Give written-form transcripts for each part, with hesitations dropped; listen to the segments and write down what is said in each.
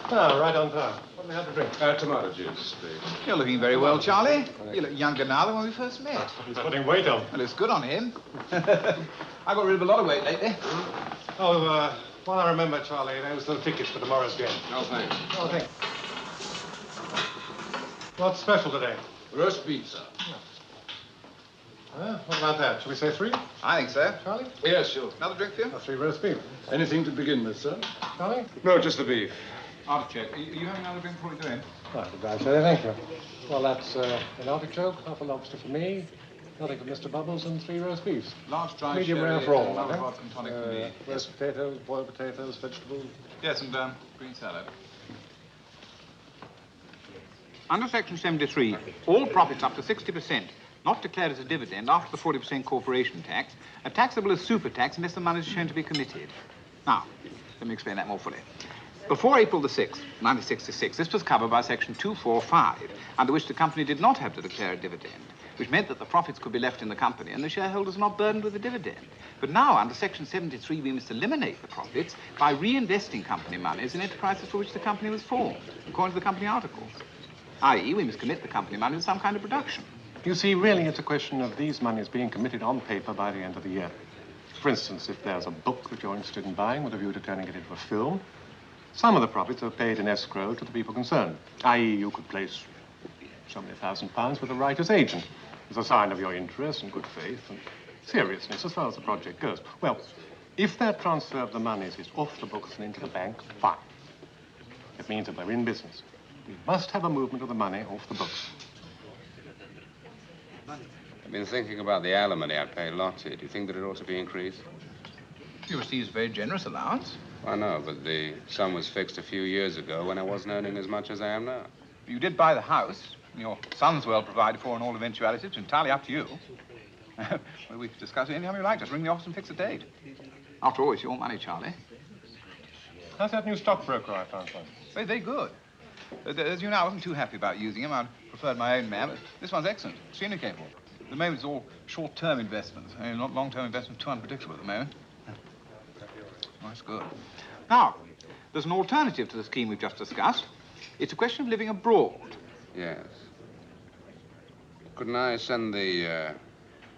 Ah, right on time. What do we have to drink? Tomato juice, please. You're looking very well, Charlie. You look younger now than when we first met. He's putting weight on. Well, it's good on him. I got rid of a lot of weight lately. Oh, while I remember, Charlie, those little tickets for tomorrow's game. No, thanks. Oh, thanks. What's special today? Roast beef, sir. What about that? Shall we say 3? I think so. Charlie? Yes, sure. Another drink for you? 3 roast beef. Anything to begin with, sir? Charlie? No, just the beef. Artichoke. Are you having another drink before we go in? Right, goodbye, Charlie. Thank you. Well, that's an artichoke, half a lobster for me, nothing for Mr. Bubbles, and 3 roast beefs. Large dry Medium sherry rare for all, and another I think. vodka and tonic for me. Roast potatoes, boiled potatoes, vegetables. Yes, and green salad. Under Section 73, all profits up to 60%, not declared as a dividend after the 40% corporation tax, are taxable as super tax unless the money is shown to be committed. Now, let me explain that more fully. Before April the 6th, 1966, this was covered by Section 245, under which the company did not have to declare a dividend, which meant that the profits could be left in the company and the shareholders are not burdened with a dividend. But now, under Section 73, we must eliminate the profits by reinvesting company monies in enterprises for which the company was formed, according to the company articles. I.e., we must commit the company money to some kind of production. You see, really, it's a question of these monies being committed on paper by the end of the year. For instance, if there's a book that you're interested in buying with a view to turning it into a film, some of the profits are paid in escrow to the people concerned. I.e., you could place so many £1,000s with a writer's agent as a sign of your interest and good faith and seriousness as far as the project goes. Well, if that transfer of the monies is off the books and into the bank, fine. It means that we're in business. We must have a movement of the money off the books. I've been thinking about the alimony I pay Lottie. Do you think that it ought to be increased? You received a very generous allowance. I know, but the sum was fixed a few years ago when I wasn't earning as much as I am now. You did buy the house. Your son's well provided for in all eventualities. It's entirely up to you. Well, we can discuss it anytime you like. Just ring the office and fix a date. After all, it's your money, Charlie. How's that new stockbroker I found for you? Very good. As you know, I wasn't too happy about using him. I preferred my own man, but this one's excellent. Extremely capable. At the moment, it's all short-term investments. I mean, long-term investments too unpredictable at the moment. Oh, that's good. Now, there's an alternative to the scheme we've just discussed. It's a question of living abroad. Yes. Couldn't I send the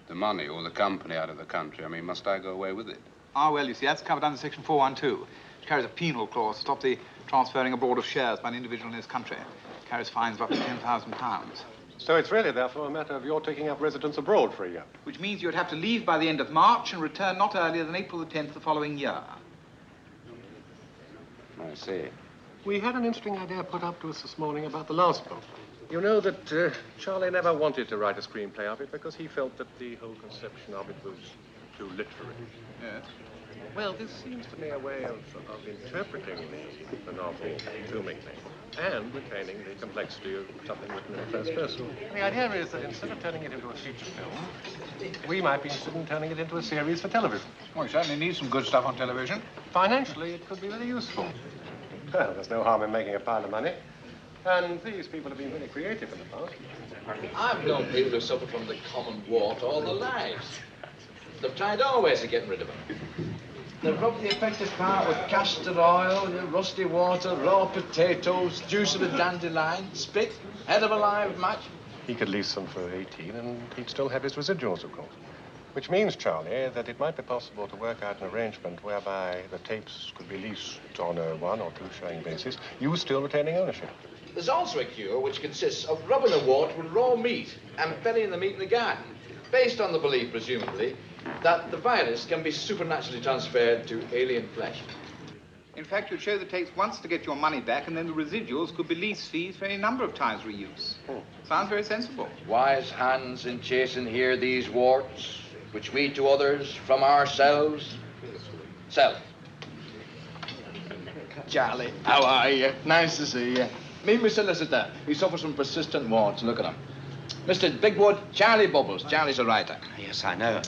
money or the company out of the country? I mean, must I go away with it? Ah, well, you see, that's covered under Section 412, which carries a penal clause to stop the transferring abroad of shares by an individual in his country. It carries fines of up to £10,000. So it's really, therefore, a matter of your taking up residence abroad for a year. Which means you'd have to leave by the end of March and return not earlier than April the 10th the following year. I see. We had an interesting idea put up to us this morning about the last book. You know that Charlie never wanted to write a screenplay of it because he felt that the whole conception of it was too literary. Yes. Well, this seems to me a way of interpreting the novel filmically and retaining the complexity of something written in the first person. The idea is that instead of turning it into a feature film, we might be interested in turning it into a series for television. Well, you certainly need some good stuff on television. Financially, it could be very useful. Well, there's no harm in making a pile of money. And these people have been very creative in the past. I've known people who suffer from the common wart all their lives. They've tried all ways of getting rid of it. They've rubbed the effective part with castor oil, rusty water, raw potatoes, juice of a dandelion, spit, head of a live match. He could lease them for 18 and he'd still have his residuals, of course. Which means, Charlie, that it might be possible to work out an arrangement whereby the tapes could be leased on a 1 or 2 showing basis, you still retaining ownership. There's also a cure which consists of rubbing the wart with raw meat and burying the meat in the garden, based on the belief, presumably, that the virus can be supernaturally transferred to alien flesh. In fact, you'd show the tapes once to get your money back, and then the residuals could be lease fees for any number of times reuse. Sounds very sensible. Wise hands in chasing here these warts, which we to others from ourselves sell. Charlie, how are you? Nice to see you. Meet my solicitor. He suffers from persistent warts. Look at him. Mr. Bigwood, Charlie Bubbles. Charlie's a writer. Yes, I know.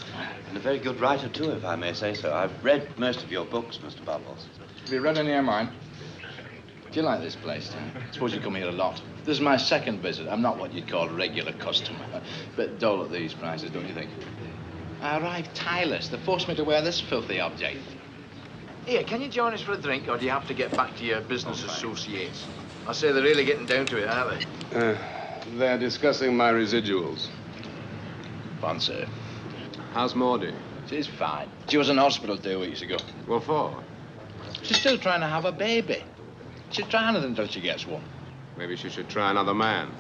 And a very good writer, too, if I may say so. I've read most of your books, Mr. Bubbles. Have you read any of mine? Do you like this place? I suppose you come here a lot. This is my second visit. I'm not what you'd call a regular customer. Bit dull at these prices, don't you think? I arrived tireless. They forced me to wear this filthy object. Here, can you join us for a drink, or do you have to get back to your business associates? I say they're really getting down to it, aren't they? They're discussing my residuals. Fun, sir. How's Maudie? She's fine. She was in hospital 2 weeks ago. What for? She's still trying to have a baby. She'll try anything until she gets one. Maybe she should try another man.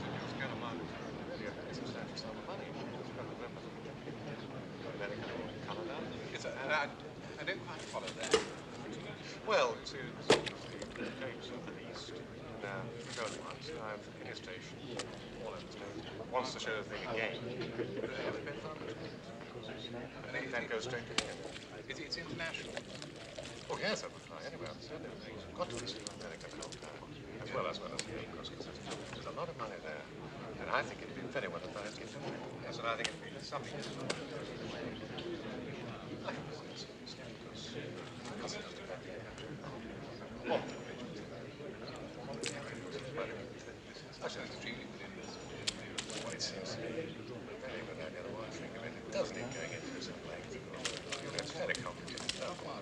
I don't quite follow that. Well, to over the east, going once, in his station, all over the station, wants to show the thing again. And that goes straight to him. It's international. Oh, yes, I would fly anywhere. You've got to visit America the whole time, as well as because there's a lot of money there. And I think it'd be very well advised to get to it. Yes, and I think it'd be something to do. Doesn't it going into some length? It's very complicated. Well,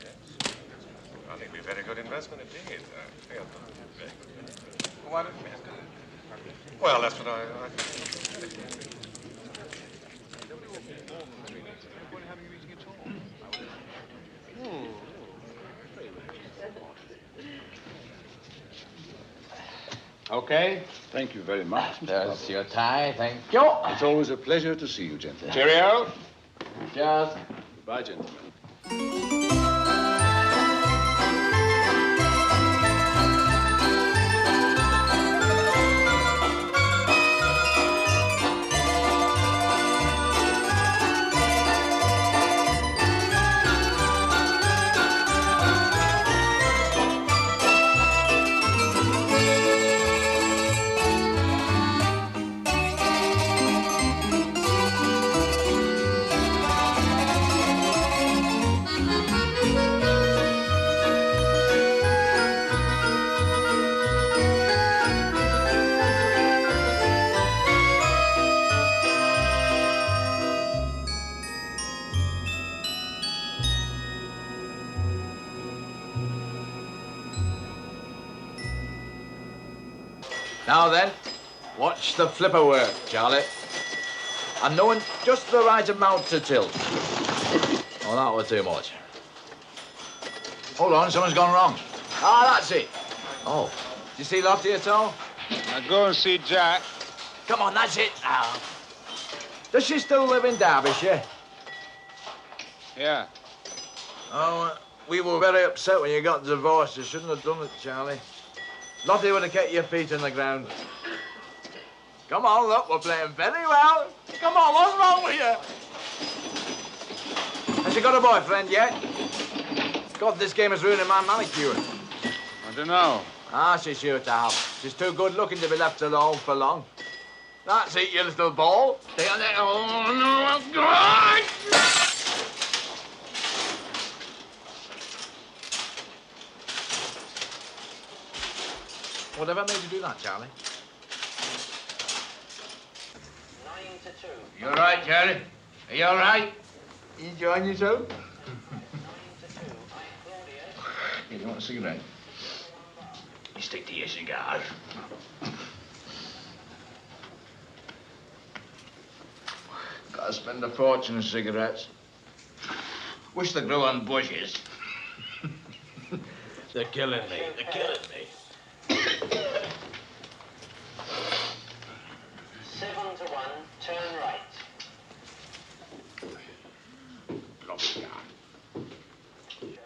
yes. I think it'd be a very good investment indeed. Very good. Why don't we have to? Well, that's what I think. Okay. Thank you very much. There's your tie, thank you. It's always a pleasure to see you, gentlemen. Cheerio. Cheers. Goodbye, gentlemen. Now then, watch the flipper work, Charlie. I'm knowing just the right amount to tilt. Oh, that was too much. Hold on, someone's gone wrong. Ah, that's it. Oh, did you see Lottie at all? Now go and see Jack. Come on, that's it now. Does she still live in Derbyshire? Yeah. Oh, we were very upset when you got divorced. You shouldn't have done it, Charlie. Lottie would have kept your feet on the ground. Come on, look, we're playing very well. Come on, what's wrong with you? Has she got a boyfriend yet? God, this game is ruining my manicure. I don't know. Ah, she's sure to have. She's too good looking to be left alone for long. That's it, you little ball. Oh, no, God! Whatever made you do that, Charlie? 9-2. You all right, Charlie? Are you all right? You enjoying yourself? 9-2. You want a cigarette? You stick to your cigars. Gotta spend a fortune on cigarettes. Wish they grew on bushes. They're killing me. They're killing me. 7-1. Turn right.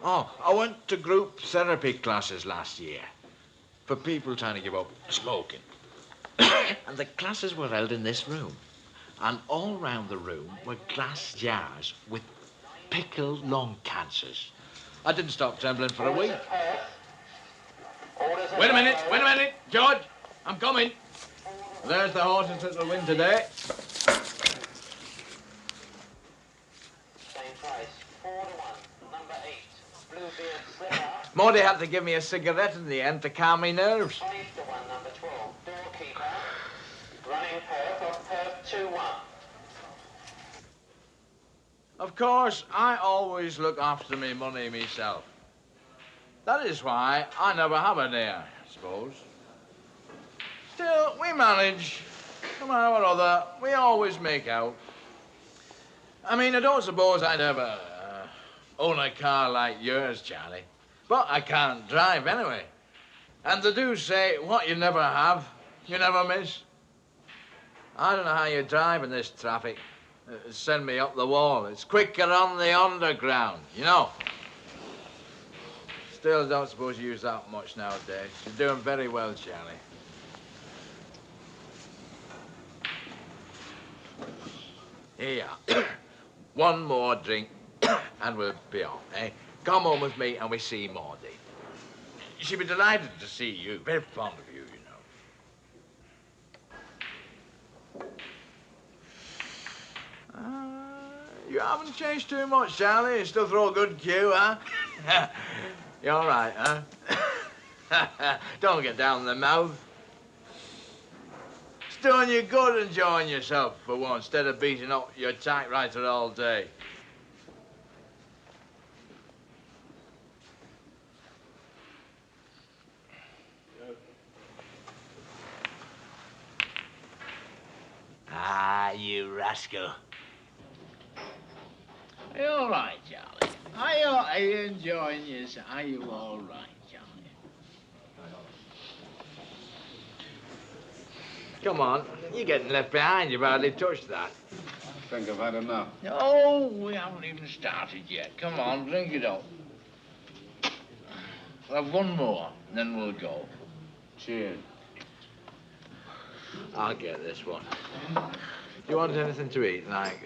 Oh, I went to group therapy classes last year for people trying to give up smoking. And the classes were held in this room. And all round the room were glass jars with pickled lung cancers. I didn't stop trembling for a week. Wait a minute, George. I'm coming. There's the horses that'll win today. Same price. 4 to 1. Number 8. Bluebeard Slipper. Maudie had to give me a cigarette in the end to calm me nerves. 5 to 1. Number 12. Doorkeeper. Running Perth off Perth 2-1. Of course, I always look after me money myself. That is why I never have an heir, I suppose. Still, we manage. Somehow or other, we always make out. I mean, I don't suppose I'd ever own a car like yours, Charlie. But I can't drive anyway. And they do say, what you never have, you never miss. I don't know how you drive in this traffic. Send me up the wall. It's quicker on the underground, you know. Still don't suppose you use that much nowadays. You're doing very well, Charlie. Here you are. One more drink and we'll be off, eh? Come home with me and we see Maudie. She'll be delighted to see you. Very fond of you, you know. You haven't changed too much, Charlie. You still throw a good cue, huh? You all right, huh? Don't get down in the mouth. It's doing you good enjoying yourself for once, instead of beating up your typewriter all day. Ah, you rascal. Are you all right, Charlie? Are you enjoying yourself? Are you all right, Charlie? Come on, you're getting left behind. You've hardly touched that. I think I've had enough. No, we haven't even started yet. Come on, drink it up. We'll have one more, then we'll go. Cheers. I'll get this one. Do you want anything to eat, like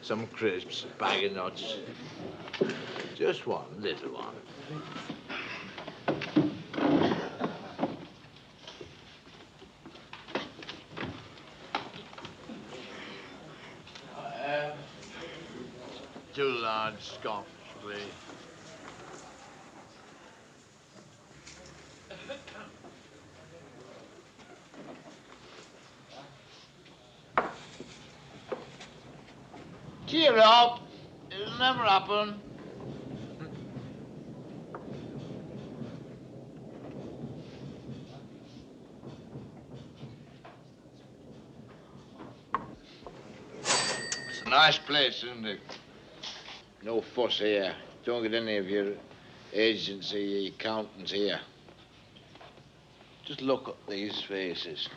some crisps, bag of nuts? Just one, little one. Two large Scotch, please. Cheer up. It'll never happen. It's a nice place, isn't it? No fuss here. Don't get any of your agents or your accountants here. Just look at these faces.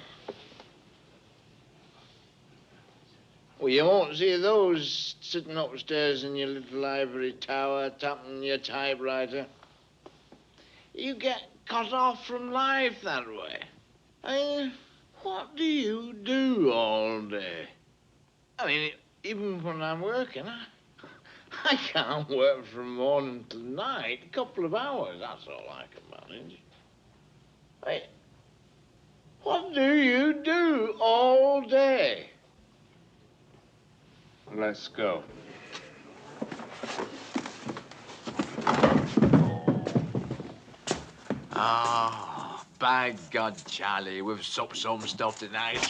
Well, you won't see those sitting upstairs in your little ivory tower, tapping your typewriter. You get cut off from life that way. I mean, what do you do all day? I mean, even when I'm working, I can't work from morning till night. A couple of hours, that's all I can manage. I mean, what do you do all day? Let's go. Ah, by God, Charlie, we've supped some stuff tonight.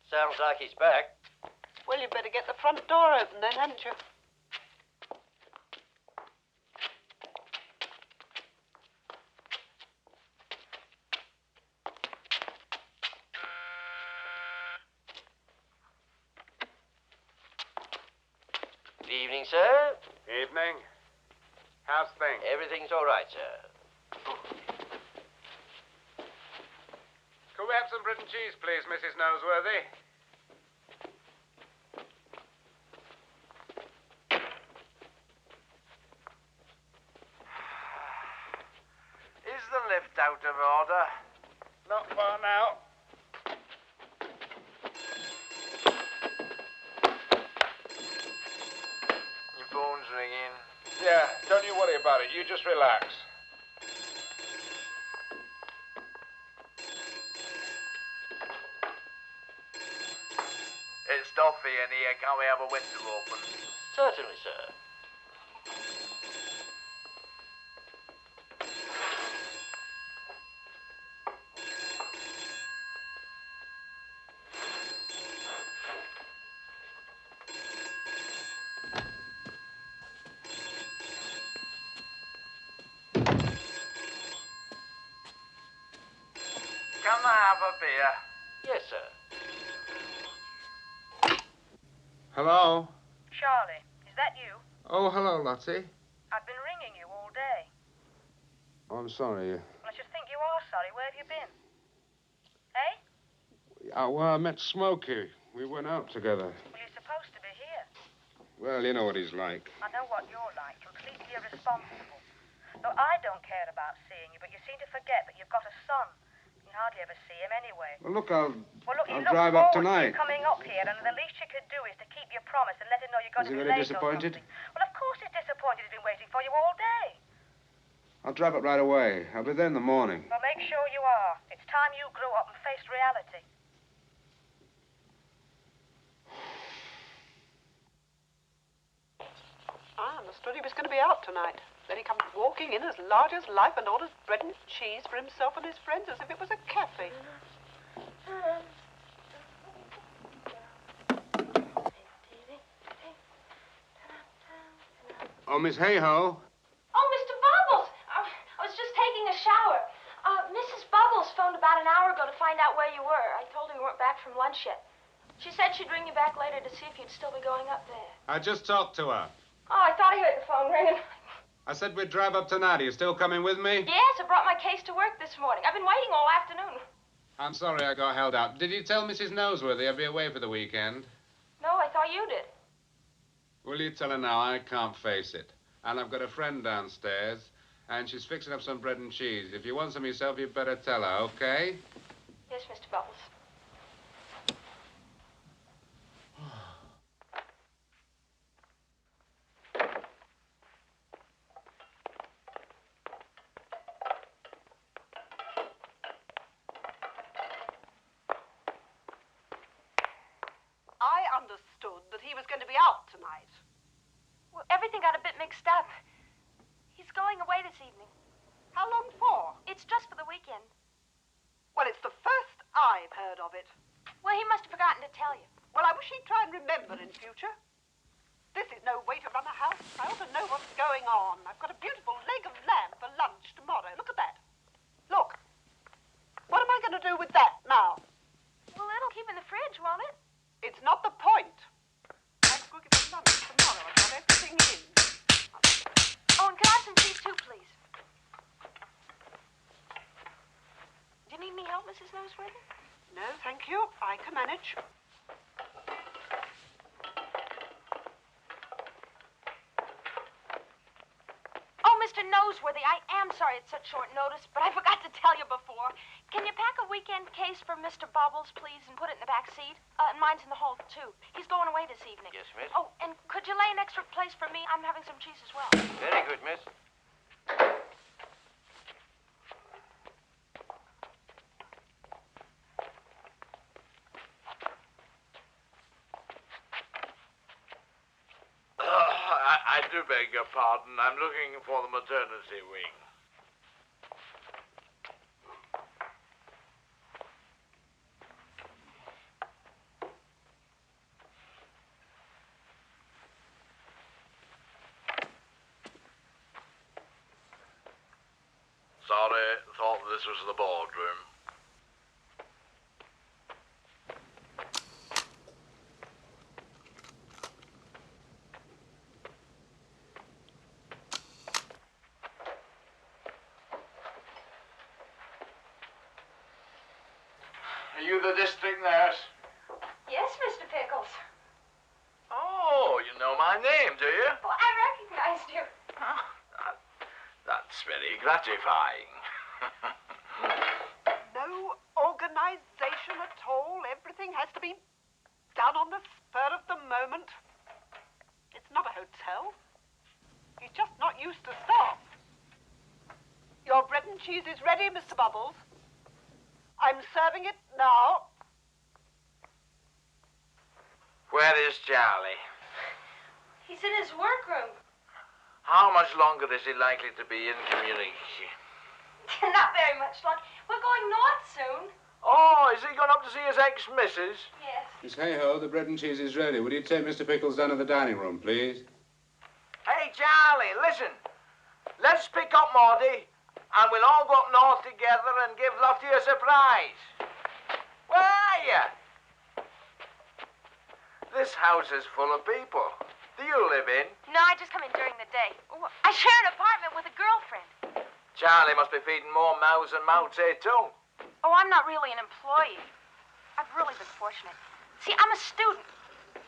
Sounds like he's back. Well, you'd better get the front door open then, hadn't you? Good evening, sir. Evening. How's things? Everything's all right, sir. Could we have some bread and cheese, please, Mrs. Noseworthy? Is the lift out of order? Not far now. Your phone's ringing. Yeah, don't you worry about it. You just relax. It's stuffy in here. Can't we have a window open? Certainly, sir. Can I have a beer? Yes, sir. Hello? Charlie, is that you? Oh, hello, Lottie. I've been ringing you all day. Oh, I'm sorry. I should think you are sorry. Where have you been? Eh? Well, I met Smokey. We went out together. Well, you're supposed to be here. Well, you know what he's like. I know what you're like. Completely irresponsible. Though I don't care about seeing you, but you seem to forget that you've got a son. You hardly ever see him anyway. Well, look, I'll You look drive up forward to tonight. him coming up here, and the least you could do is to keep your promise and let him know you're going Is he to be very late or disappointed? something. Well, of course he's disappointed. He's been waiting for you all day. I'll drive up right away. I'll be there in the morning. Well, make sure you are. It's time you grew up and faced reality. I understood he was going to be out tonight. Then he comes walking in as large as life and orders bread and cheese for himself and his friends as if it was a cafe. Oh, Miss Hayho. Oh, Mr. Bubbles! I was just taking a shower. Mrs. Bubbles phoned about an hour ago to find out where you were. I told her you weren't back from lunch yet. She said she'd ring you back later to see if you'd still be going up there. I just talked to her. Oh, I thought I heard the phone ringing. I said we'd drive up tonight. Are you still coming with me? Yes, I brought my case to work this morning. I've been waiting all afternoon. I'm sorry I got held up. Did you tell Mrs. Noseworthy I'd be away for the weekend? No, I thought you did. Will you tell her now? I can't face it. And I've got a friend downstairs, and she's fixing up some bread and cheese. If you want some yourself, you'd better tell her, okay? Yes, Mr. Bubbles. I understood that he was going to be out tonight. Well, everything got a bit mixed up. He's going away this evening. How long for? It's just for the weekend. Well, it's the first I've heard of it. Well, he must have forgotten to tell you. Well, I wish he'd try and remember in future. This is no way to run a house. I ought to know what's going on. I've got a beautiful leg of lamb for lunch tomorrow. Look at that. Look. What am I going to do with that now? Well, it'll keep in the fridge, won't it? It's not the point. I'm going to for lunch tomorrow. I've got everything in. Oh, and can I have some cheese too, please? Do you need any help, Mrs. Noseworthy? No, thank you. I can manage. Oh, Mr. Noseworthy, I am sorry it's such short notice, but I forgot to tell you before. Can you pack a weekend case for Mr. Bubbles, please, and put it in the back seat? And mine's in the hall, too. He's going away this evening. Yes, miss. Oh, and could you lay an extra place for me? I'm having some cheese as well. Very good, miss. I do beg your pardon. I'm looking for the maternity wing. Sorry, thought this was the boardroom. Are you the district nurse? Yes, Mr. Pickles. Oh, you know my name, do you? Well, I recognized you. That's very gratifying. No organisation at all. Everything has to be done on the spur of the moment. It's not a hotel. He's just not used to staff. Your bread and cheese is ready, Mr. Bubbles. I'm serving it now. Where is Charlie? He's in his workroom. How much longer is he likely to be incommunicado? Not very much longer. We're going north soon. Oh, is he gone up to see his ex-missus? Yes. Miss Hayhoe, the bread and cheese is ready. Would you take Mr. Pickles down to the dining room, please? Hey, Charlie, listen. Let's pick up Maudie, and we'll all go up north together and give Lottie a surprise. Where are you? This house is full of people. Do you live in? No, I just come in during the day. I share an apartment with a girlfriend. Charlie must be feeding more mouths than Mao Zedong. Oh, I'm not really an employee. I've really been fortunate. See, I'm a student.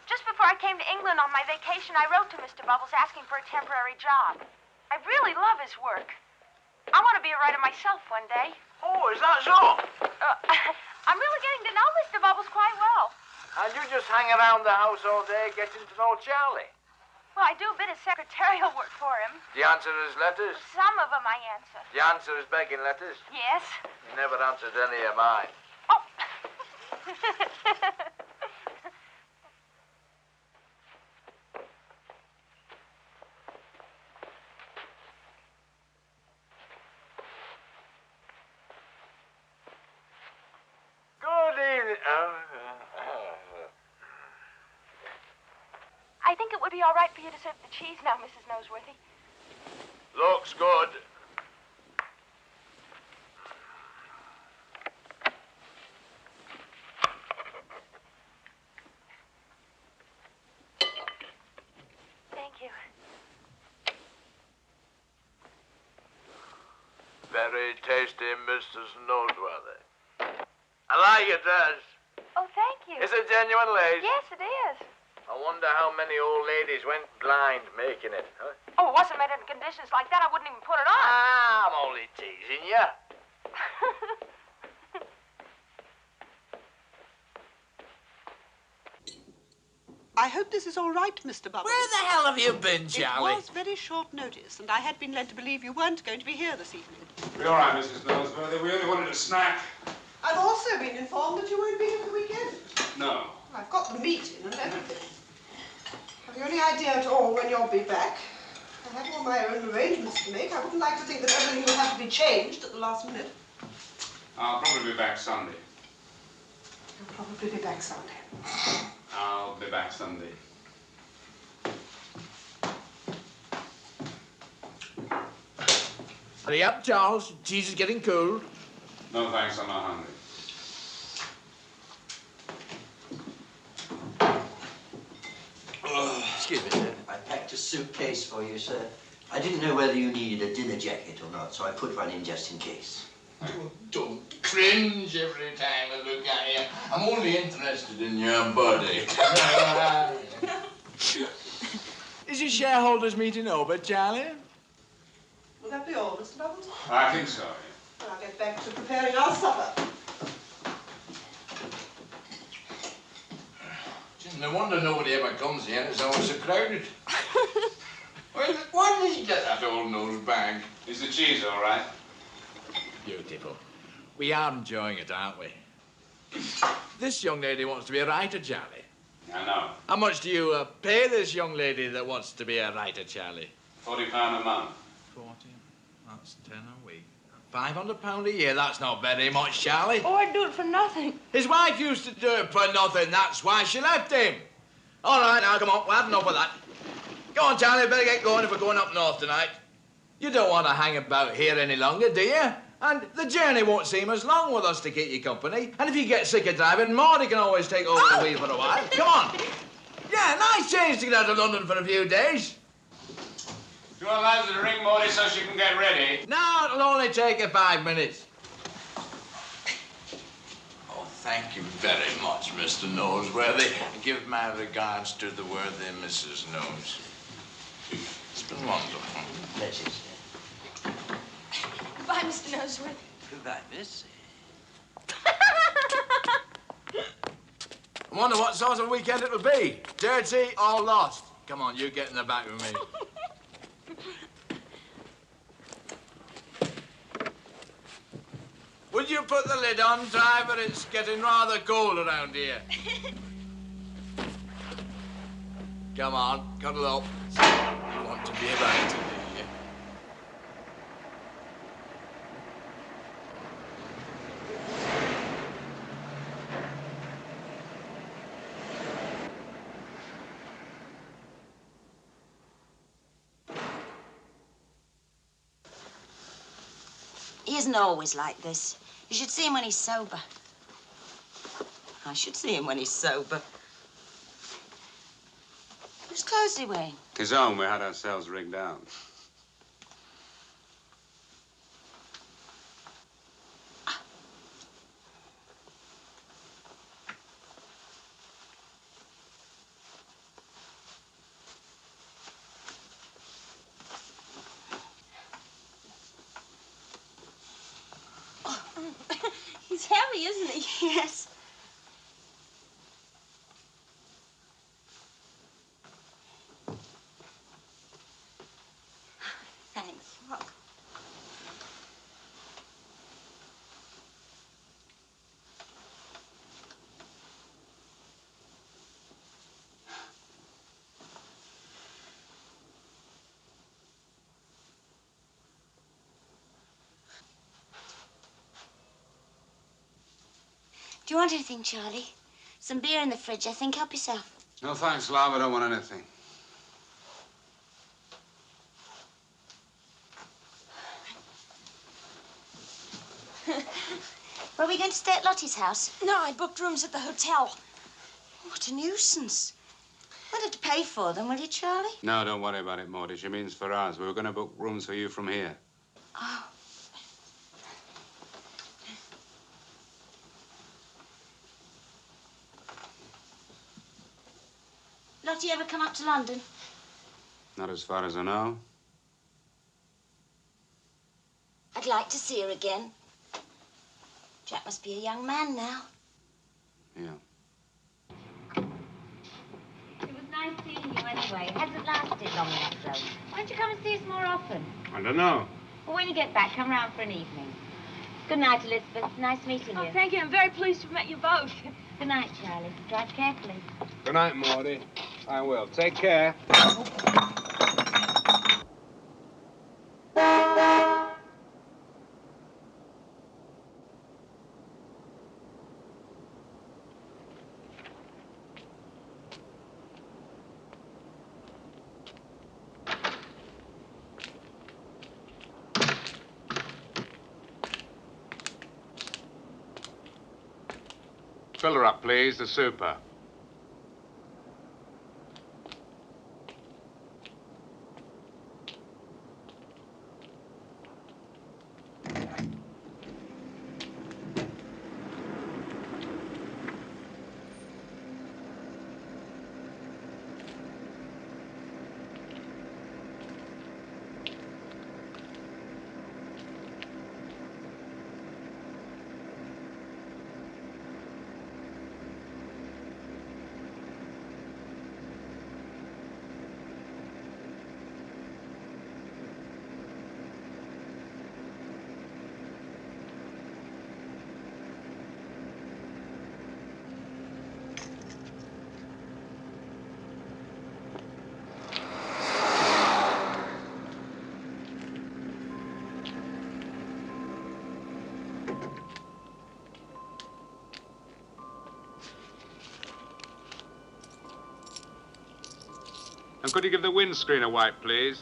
Just before I came to England on my vacation, I wrote to Mr. Bubbles asking for a temporary job. I really love his work. I want to be a writer myself one day. Oh, is that so? I'm really getting to know Mr. Bubbles quite well. And you just hang around the house all day getting to know Charlie? Well, I do a bit of secretarial work for him. Do you answer his letters? Some of them I answer. Do you answer his begging letters? Yes. You never answered any of mine. Oh. Good evening. I think it would be all right for you to serve the cheese now, Mrs. Noseworthy. Looks good. Thank you. Very tasty, Mrs. Noseworthy. I like your dress. Oh, thank you. Is it genuine lace? Yes, it is. I wonder how many old ladies went blind making it, huh? Oh, it wasn't made under conditions like that. I wouldn't even put it on. I'm only teasing you. I hope this is all right, Mr. Bubbles. Where the hell have you been, Charlie? It was very short notice, and I had been led to believe you weren't going to be here this evening. We're all right, Mrs. Noseworthy. We only wanted a snack. I've also been informed that you won't be here for the weekend. No. I've got the meeting and everything. Have you any idea at all when you'll be back? I have all my own arrangements to make. I wouldn't like to think that everything will have to be changed at the last minute. I'll probably be back Sunday. You'll probably be back Sunday. I'll be back Sunday. Hurry up, Charles. Cheese is getting cold. No, thanks. I'm not hungry. Excuse me, sir. I packed a suitcase for you, sir. I didn't know whether you needed a dinner jacket or not, so I put one in just in case. Don't cringe every time I look at you. I'm only interested in your body. Is your shareholders meeting over, Charlie? Will that be all, Mr. Bubbles? I think so. Well, I'll get back to preparing our supper. No wonder nobody ever comes here. It's always so crowded. Why did he get that old nose bag? Is the cheese all right? Beautiful. We are enjoying it, aren't we? This young lady wants to be a writer, Charlie. I know. How much do you pay this young lady that wants to be a writer, Charlie? £40 a month. 40. That's 10 a week. £500 a year. That's not very much, Charlie. Oh, I'd do it for nothing. His wife used to do it for nothing. That's why she left him. All right, now, come on. We'll have enough of that. Go on, Charlie. Better get going if we're going up north tonight. You don't want to hang about here any longer, do you? And the journey won't seem as long with us to keep you company. And if you get sick of driving, Maudie can always take over the wheel for a while. Come on. Yeah, nice change to get out of London for a few days. Do you want Liza to ring Maudie so she can get ready? No, it'll only take you 5 minutes. Oh, thank you very much, Mr. Noseworthy. Give my regards to the worthy Mrs. Nose. It's been wonderful. Pleasure, sir. Goodbye, Mr. Noseworthy. Goodbye, miss. I wonder what sort of weekend it'll be. Dirty or lost? Come on, you get in the back with me. Would you put the lid on, driver? It's getting rather cold around here. Come on, cuddle up. You want to be about it, do you? He isn't always like this. You should see him when he's sober. I should see him when he's sober. Whose clothes is he wearing? His own. We had ourselves rigged out. He's heavy, isn't he? Yes. Thanks. Look. Do you want anything, Charlie? Some beer in the fridge, I think. Help yourself. No, thanks, love. I don't want anything. Were we going to stay at Lottie's house? No, I booked rooms at the hotel. What a nuisance. We'll have to pay for them, will you, Charlie? No, don't worry about it, Maudie. She means for us. We were going to book rooms for you from here. Oh. Lottie ever come up to London? Not as far as I know. I'd like to see her again. Jack must be a young man now. Yeah. It was nice seeing you anyway. It hasn't lasted long enough, though. Why don't you come and see us more often? I don't know. Well, when you get back, come round for an evening. Good night, Elizabeth. Nice meeting you. Oh, thank you. I'm very pleased to have met you both. Good night, Charlie. Drive carefully. Good night, Maudie. I will. Take care. Fill her up, please. The super. And could you give the windscreen a wipe, please?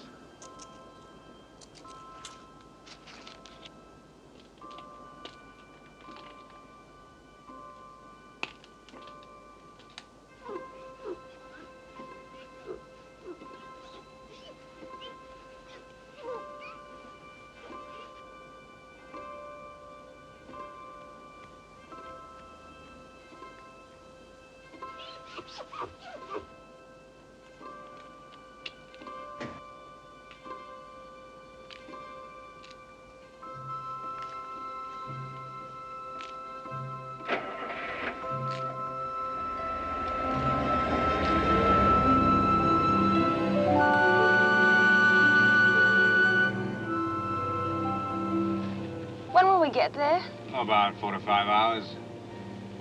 When will we get there? About 4 to 5 hours.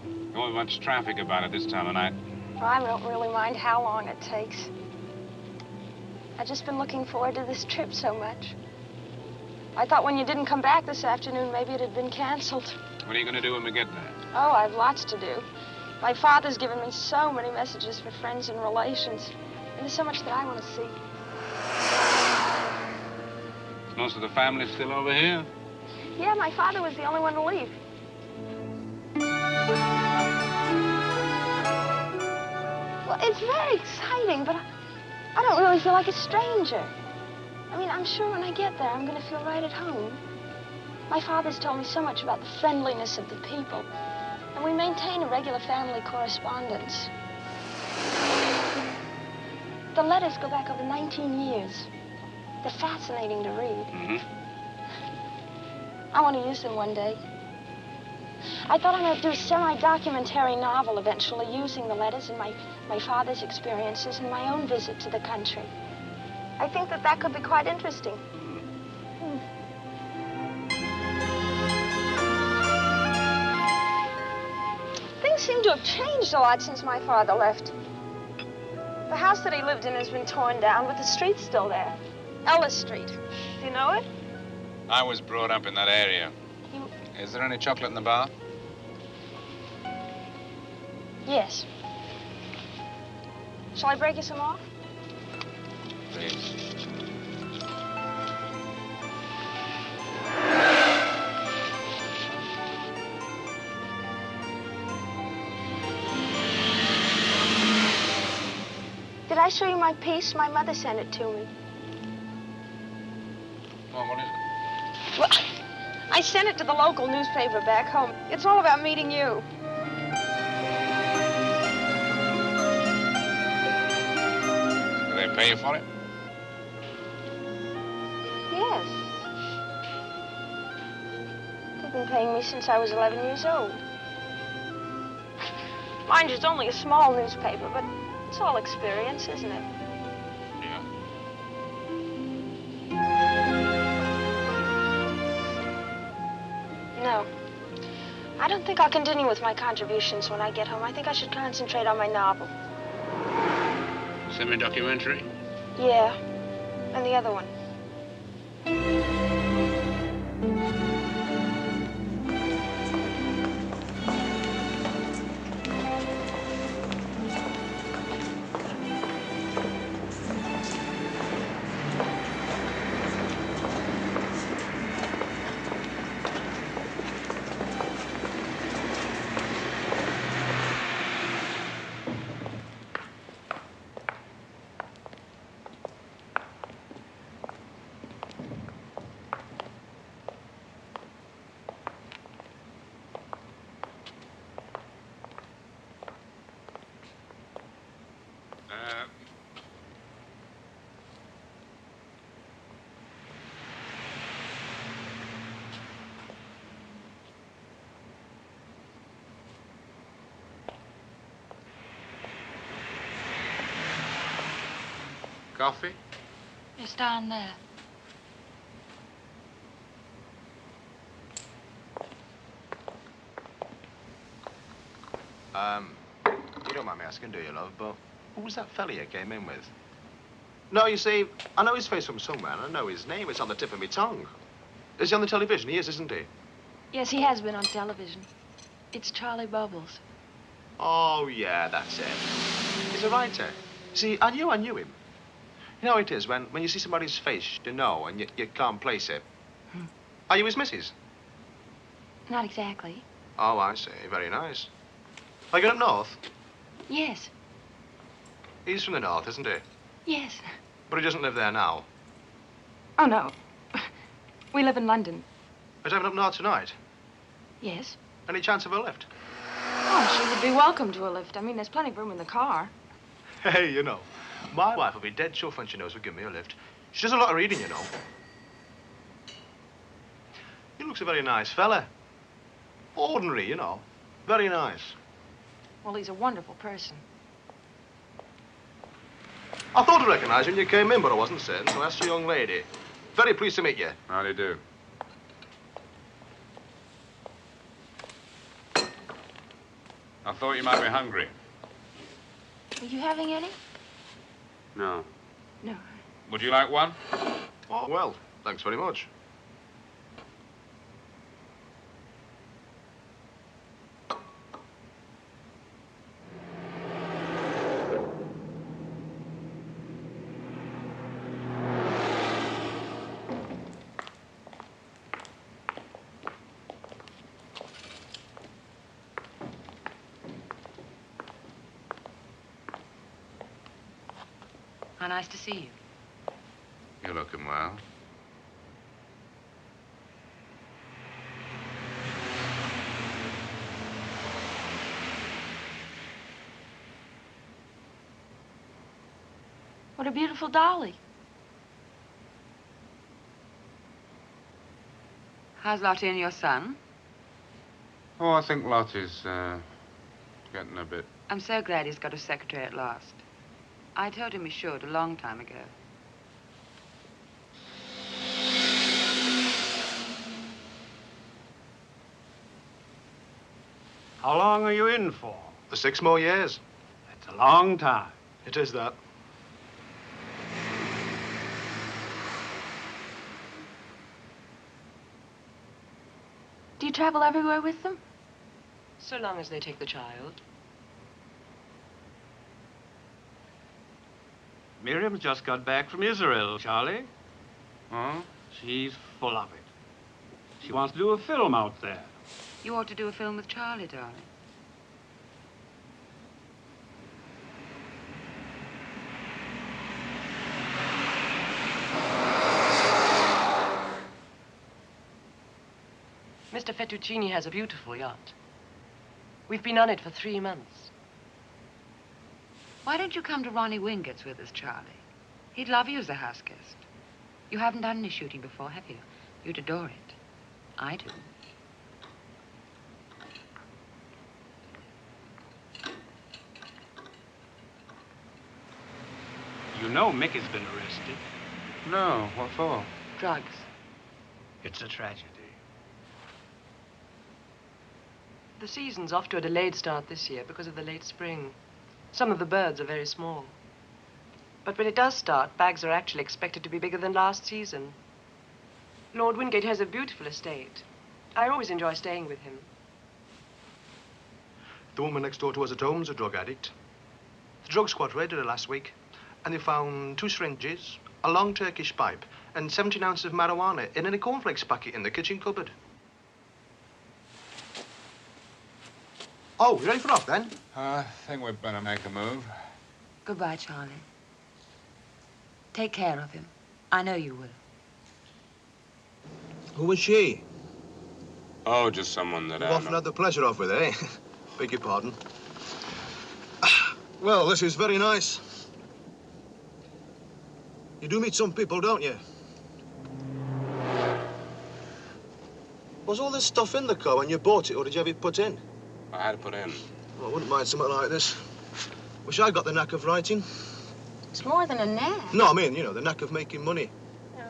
There won't be much traffic about it this time of night. Well, I don't really mind how long it takes. I've just been looking forward to this trip so much. I thought when you didn't come back this afternoon, maybe it had been canceled. What are you going to do when we get there? Oh, I've lots to do. My father's given me so many messages for friends and relations. And there's so much that I want to see. Is most of the family still over here? Yeah, my father was the only one to leave. Well, it's very exciting, but I don't really feel like a stranger. I mean, I'm sure when I get there, I'm going to feel right at home. My father's told me so much about the friendliness of the people, and we maintain a regular family correspondence. The letters go back over 19 years. They're fascinating to read. Mm-hmm. I want to use them one day. I thought I might do a semi-documentary novel eventually, using the letters and my father's experiences and my own visit to the country. I think that could be quite interesting. Things seem to have changed a lot since my father left. The house that he lived in has been torn down, but the street's still there. Ellis Street. Do you know it? I was brought up in that area. Is there any chocolate in the bar? Yes. Shall I break you some off? Please. Did I show you my piece? My mother sent it to me. Oh, what is it? Well, I sent it to the local newspaper back home. It's all about meeting you. Do they pay you for it? Yes. They've been paying me since I was 11 years old. Mind you, it's only a small newspaper, but it's all experience, isn't it? Yeah. No. I don't think I'll continue with my contributions when I get home. I think I should concentrate on my novel. Semi-documentary? Yeah. And the other one. Coffee? It's down there. You don't mind me asking, do you, love, but who was that fella you came in with? No, you see, I know his face from somewhere, and I know his name. It's on the tip of my tongue. Is he on the television? He is, isn't he? Yes, he has been on television. It's Charlie Bubbles. Oh, yeah, that's it. He's a writer. See, I knew him. You know how it is when you see somebody's face, you know, and you can't place it. Are you his missus? Not exactly. Oh, I see. Very nice. Are you going up north? Yes. He's from the north, isn't he? Yes. But he doesn't live there now. Oh, no. We live in London. Are you driving up north tonight? Yes. Any chance of a lift? Oh, she would Be welcome to a lift. I mean, there's plenty of room in the car. Hey, you know, my wife will be dead chuffed when she knows we give me a lift. She does a lot of reading, you know. He looks a very nice fella. Ordinary, you know. Very nice. Well, he's a wonderful person. I thought I recognized you when you came in, but I wasn't certain, so I asked the young lady. Very pleased to meet you. How do you do? I thought you might be hungry. Are you having any? No. No. Would you like one? Oh, well, thanks very much. How nice to see you. You're looking well. What a beautiful dolly. How's Lottie and your son? Oh, I think Lottie's getting a bit... I'm so glad he's got a secretary at last. I told him he should a long time ago. How long are you in for? For 6 more years. That's a long time. It is that. Do you travel everywhere with them? So long as they take the child. Miriam's just got back from Israel, Charlie. Oh? She's full of it. She wants to do a film out there. You ought to do a film with Charlie, darling. Mr. Fettuccini has a beautiful yacht. We've been on it for 3 months. Why don't you come to Ronnie Wingett's with us, Charlie? He'd love you as a house guest. You haven't done any shooting before, have you? You'd adore it. I do. You know Mick has been arrested. No, what for? Drugs. It's a tragedy. The season's off to a delayed start this year because of the late spring. Some of the birds are very small. But when it does start, bags are actually expected to be bigger than last season. Lord Wingate has a beautiful estate. I always enjoy staying with him. The woman next door to us at home's a drug addict. The drug squad raided her last week, and they found 2 syringes, a long Turkish pipe, and 17 ounces of marijuana in a cornflakes packet in the kitchen cupboard. Oh, you ready for off, then? I think we'd better make a move. Goodbye, Charlie. Take care of him. I know you will. Who was she? Oh, just someone that You've I often know. had the pleasure of with her, eh? Beg your pardon. Well, this is very nice. You do meet some people, don't you? Was all this stuff in the car when you bought it, or did you have it put in? I had to put in. Well, I wouldn't mind something like this. Wish I got the knack of writing. It's more than a knack. No, I mean, you know, the knack of making money. No.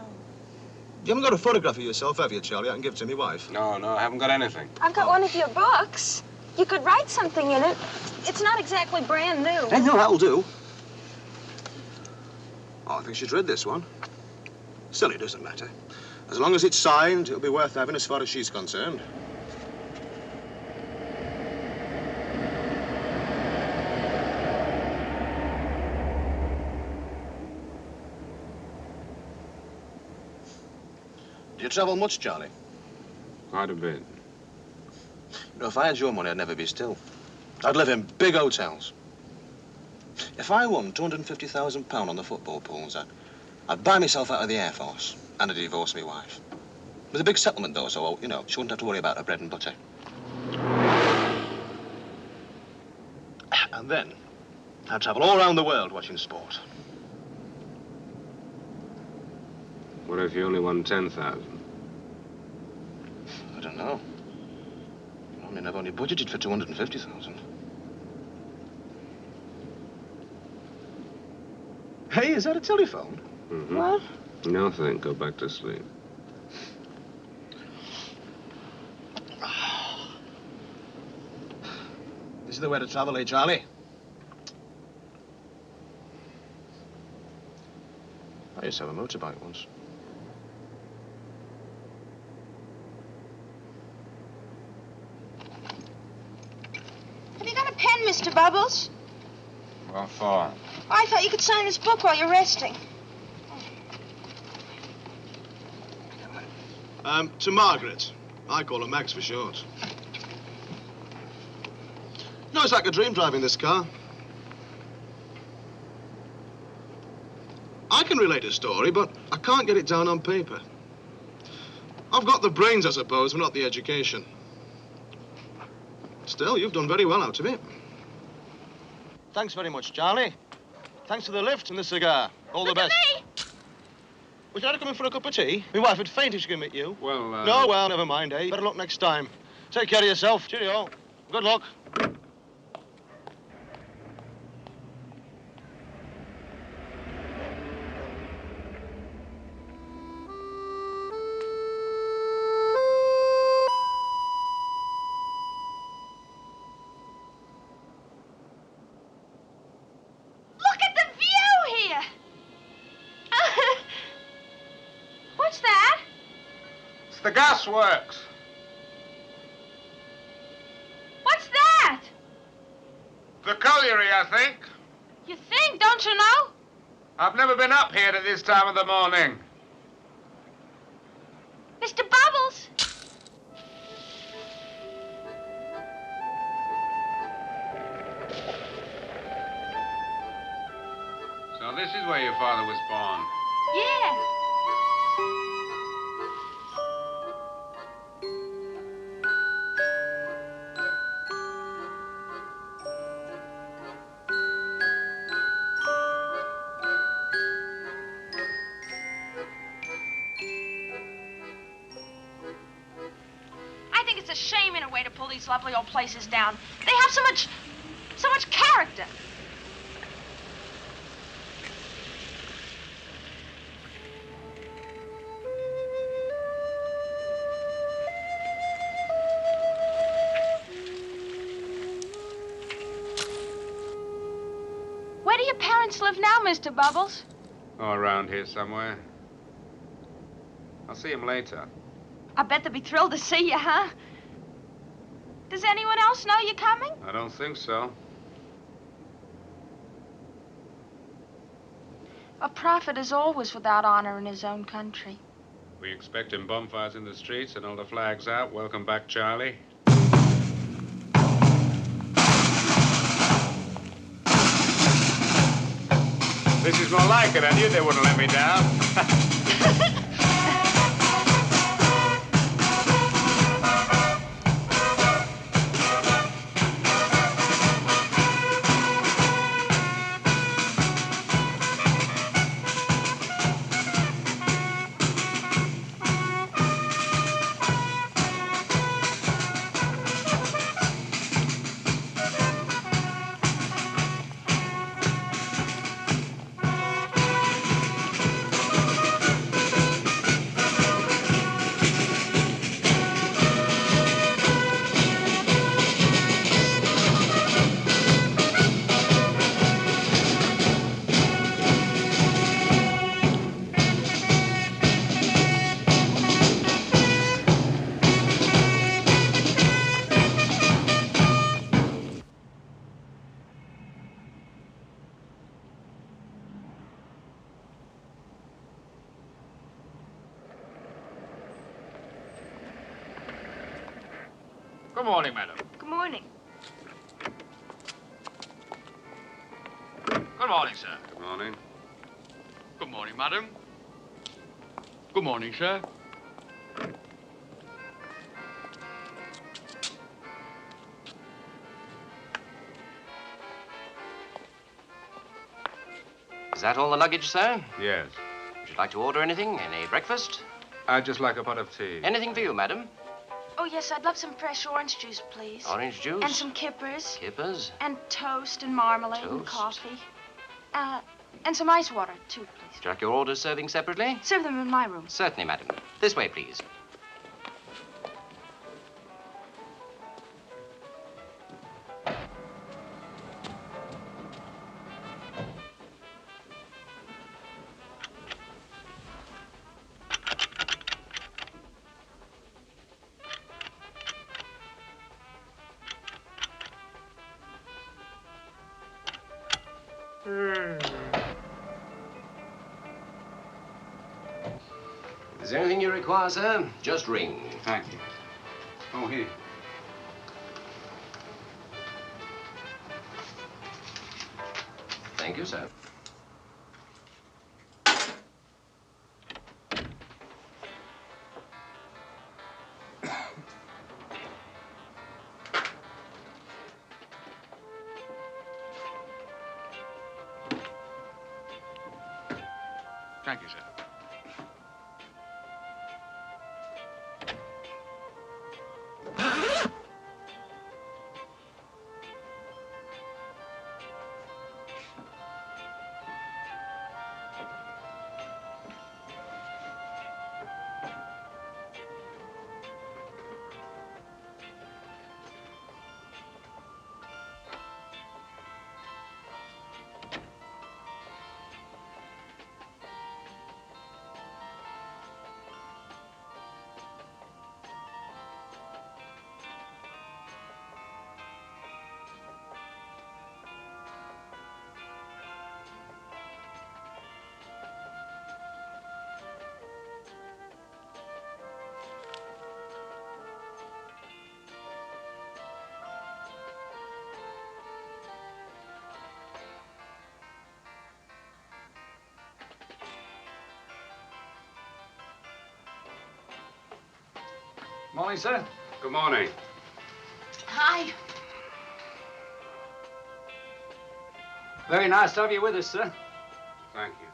You haven't got a photograph of yourself, have you, Charlie? I can give it to my wife. No, I haven't got anything. I've got one of your books. You could write something in it. It's not exactly brand new. Hey, no, that'll do. Oh, I think she's read this one. Still, it doesn't matter. As long as it's signed, it'll be worth having as far as she's concerned. Do you travel much, Charlie? Quite a bit. You know, if I had your money, I'd never be still. I'd live in big hotels. If I won £250,000 on the football pools, I'd buy myself out of the Air Force and I'd divorce my wife. With a big settlement, though, so, you know, she wouldn't have to worry about her bread and butter. And then I'd travel all around the world watching sport. What if you only won 10,000? I don't know. I mean, I've only budgeted for 250,000. Hey, is that a telephone? Mm-hmm. What? No, thank. Go back to sleep. This is the way to travel, eh, Charlie? I used to have a motorbike once. Have you got a pen, Mr. Bubbles? What for? I thought you could sign this book while you're resting. To Margaret. I call her Max for short. No, it's like a dream driving this car. I can relate a story, but I can't get it down on paper. I've got the brains, I suppose, but not the education. Still, you've done very well out of it. Thanks very much, Charlie. Thanks for the lift and the cigar. All the best. Look at me! Would you like to come in for a cup of tea? My wife would faint if she could meet you. Well, No, well, never mind, eh? Better luck next time. Take care of yourself. Cheerio. Good luck. Look at the view here! What's that? It's the gasworks. What's that? The colliery, I think. You think, don't you know? I've never been up here at this time of the morning. Mr. Bubbles! So this is where your father was born. Yeah. I think it's a shame in a way to pull these lovely old places down. They have so much character. Where do your parents live now, Mr. Bubbles? Oh, around here somewhere. I'll see him later. I bet they'd be thrilled to see you, huh? Does anyone else know you're coming? I don't think so. A prophet is always without honor in his own country. We expecting bonfires in the streets and all the flags out. Welcome back, Charlie. This is more like it. I knew they wouldn't let me down. Good morning, madam. Good morning. Good morning, sir. Good morning. Good morning, madam. Good morning, sir. Is that all the luggage, sir? Yes. Would you like to order anything? Any breakfast? I'd just like a pot of tea. Anything for you, madam? Oh, yes, I'd love some fresh orange juice, please. Orange juice? And some kippers. Kippers? And toast and marmalade and Toast. coffee. And some ice water, too, please. Would you like your orders serving separately? Serve them in my room. Certainly, madam. This way, please. If there's anything you require, sir, just ring. Thank you. Oh, here. Thank you, sir. Thank you, sir. Morning, sir. Good morning. Hi. Very nice to have you with us, sir. Thank you.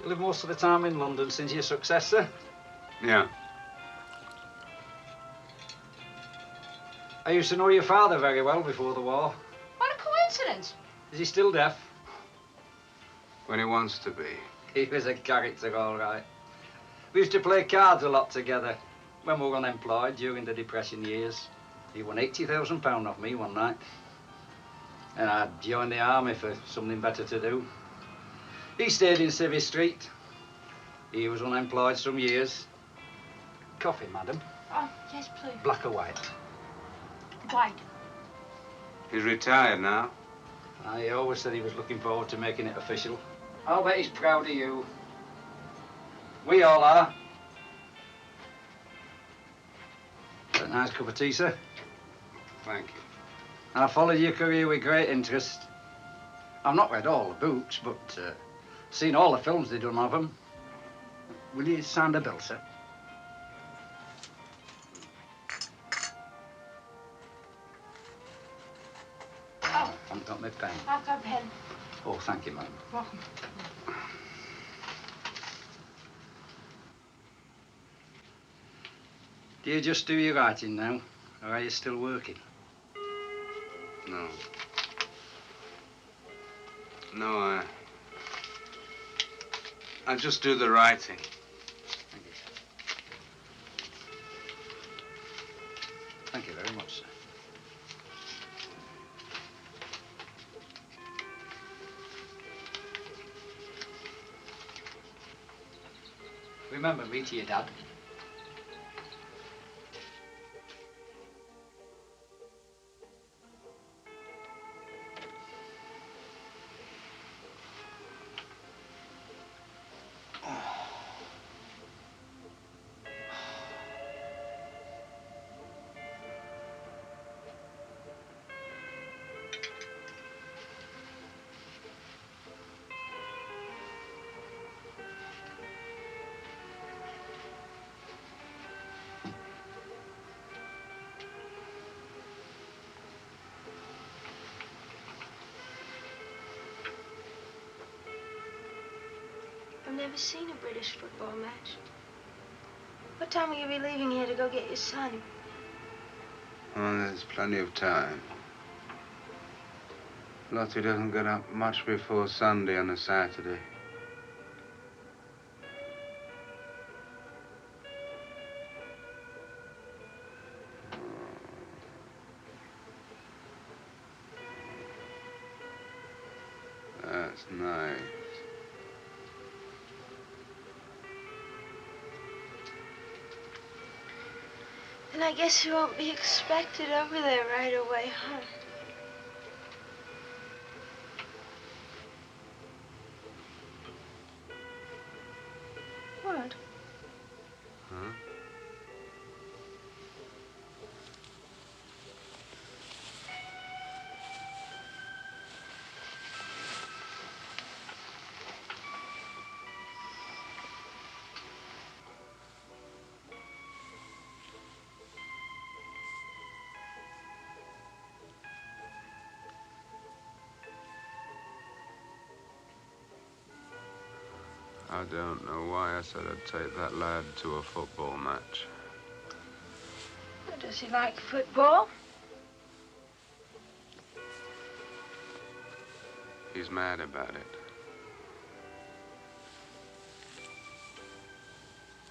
You live most of the time in London since your successor. Yeah. I used to know your father very well before the war. What a coincidence. Is he still deaf? When he wants to be. He was a character, all right. We used to play cards a lot together when we were unemployed during the Depression years. He won £80,000 off me one night. And I joined the army for something better to do. He stayed in Civvy Street. He was unemployed some years. Coffee, madam. Oh, yes, please. Black or white? White. He's retired now. He always said he was looking forward to making it official. I'll bet he's proud of you. We all are. A nice cup of tea, sir. Thank you. I followed your career with great interest. I've not read all the books, but seen all the films they've done of them. Will you sign the bill, sir? Oh, I haven't got my pen. I've got a pen. Oh, thank you, madam. Welcome. Do you just do your writing now, or are you still working? No. No, I just do the writing. Thank you very much, sir. Remember me to your dad. never seen a British football match. What time will you be leaving here to go get your son? Oh, there's plenty of time. Lottie doesn't get up much before Sunday on a Saturday. That's nice. Then I guess you won't be expected over there right away, huh? What? Huh? I don't know why I said I'd take that lad to a football match. Does he like football? He's mad about it.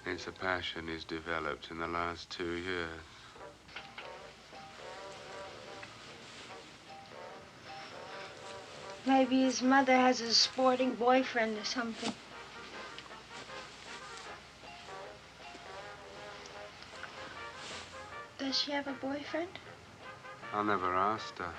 It's a passion he's developed in the last 2 years. Maybe his mother has a sporting boyfriend or something. Does she have a boyfriend? I never asked her.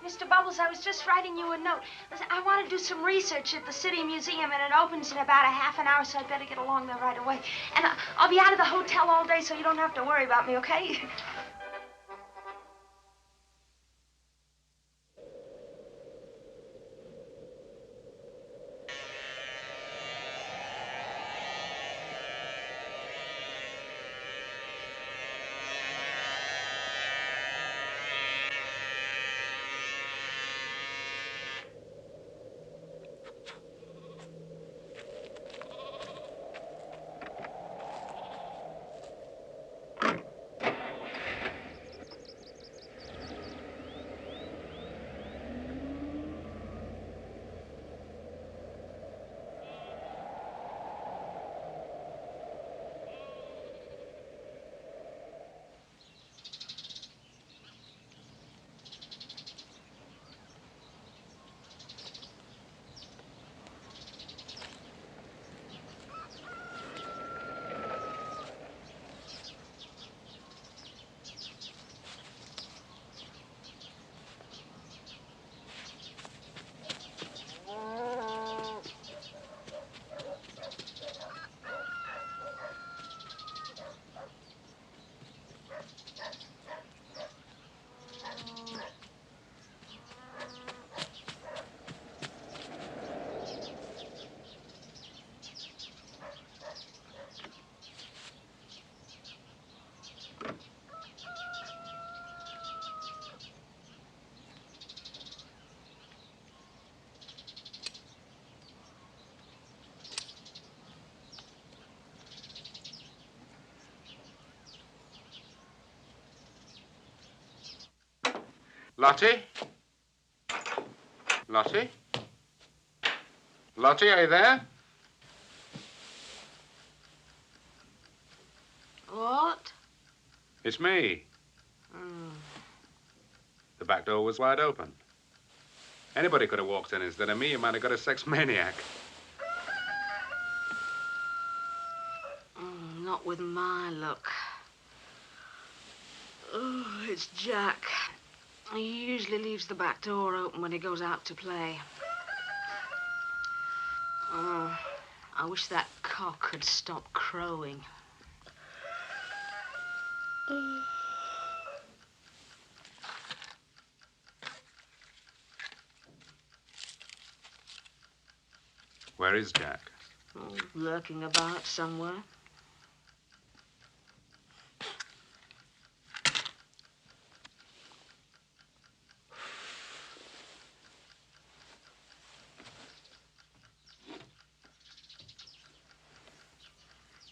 Mr. Bubbles, I was just writing you a note. Listen, I want to do some research at the City Museum, and it opens in about a half an hour, so I'd better get along there right away. And I'll be out of the hotel all day, so you don't have to worry about me, okay? Lottie? Lottie? Lottie, are you there? What? It's me. The back door was wide open. Anybody could have walked in instead of me. You might have got a sex maniac. Not with my luck. Oh, it's Jack. He usually leaves the back door open when he goes out to play. Oh, I wish that cock had stopped crowing. Where is Jack? Oh, lurking about somewhere.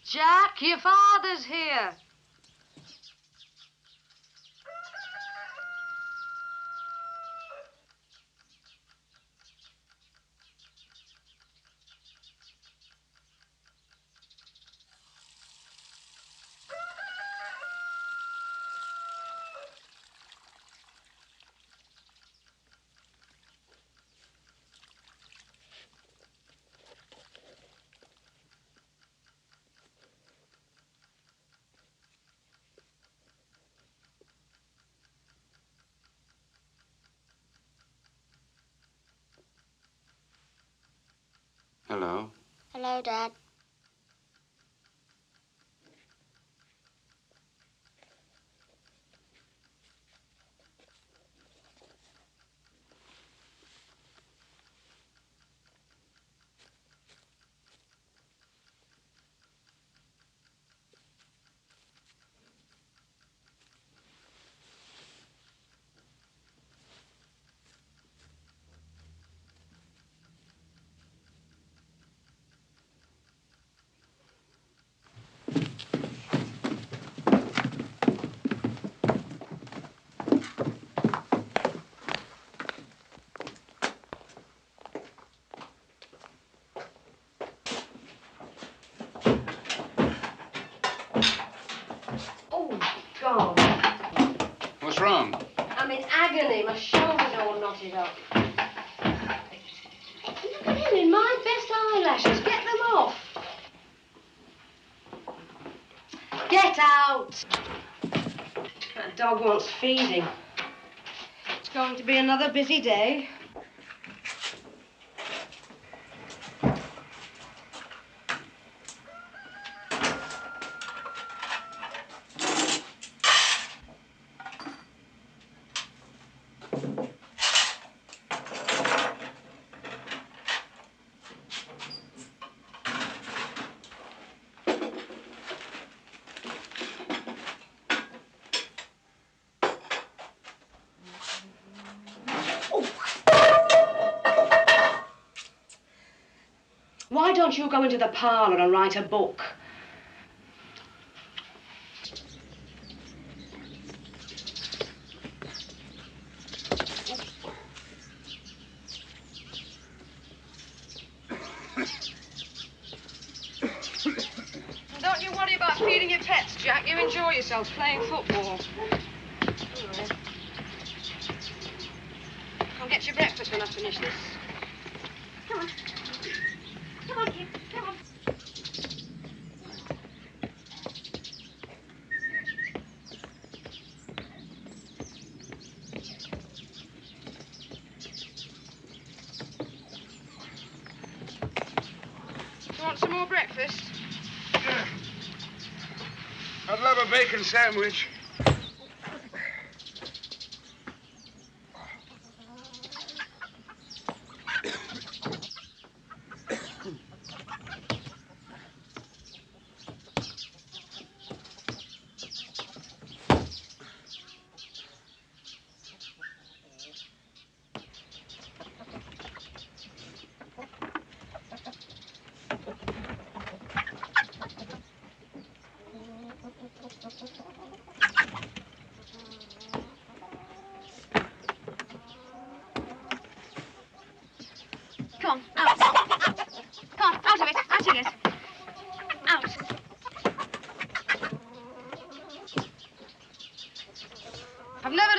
Jack, your father's here. Hello. Hello, Dad. Oh, God. What's wrong? I'm in agony. My shoulder's all knotted up. Look at him in my best eyelashes. Get them off. Get out. That dog wants feeding. It's going to be another busy day. Why don't you go into the parlour and write a book? Don't you worry about feeding your pets, Jack. You enjoy yourselves playing football. All right. I'll get your breakfast when I finish this. Come on. Come on, kid. Come on. Do you want some more breakfast? I'd love a bacon sandwich.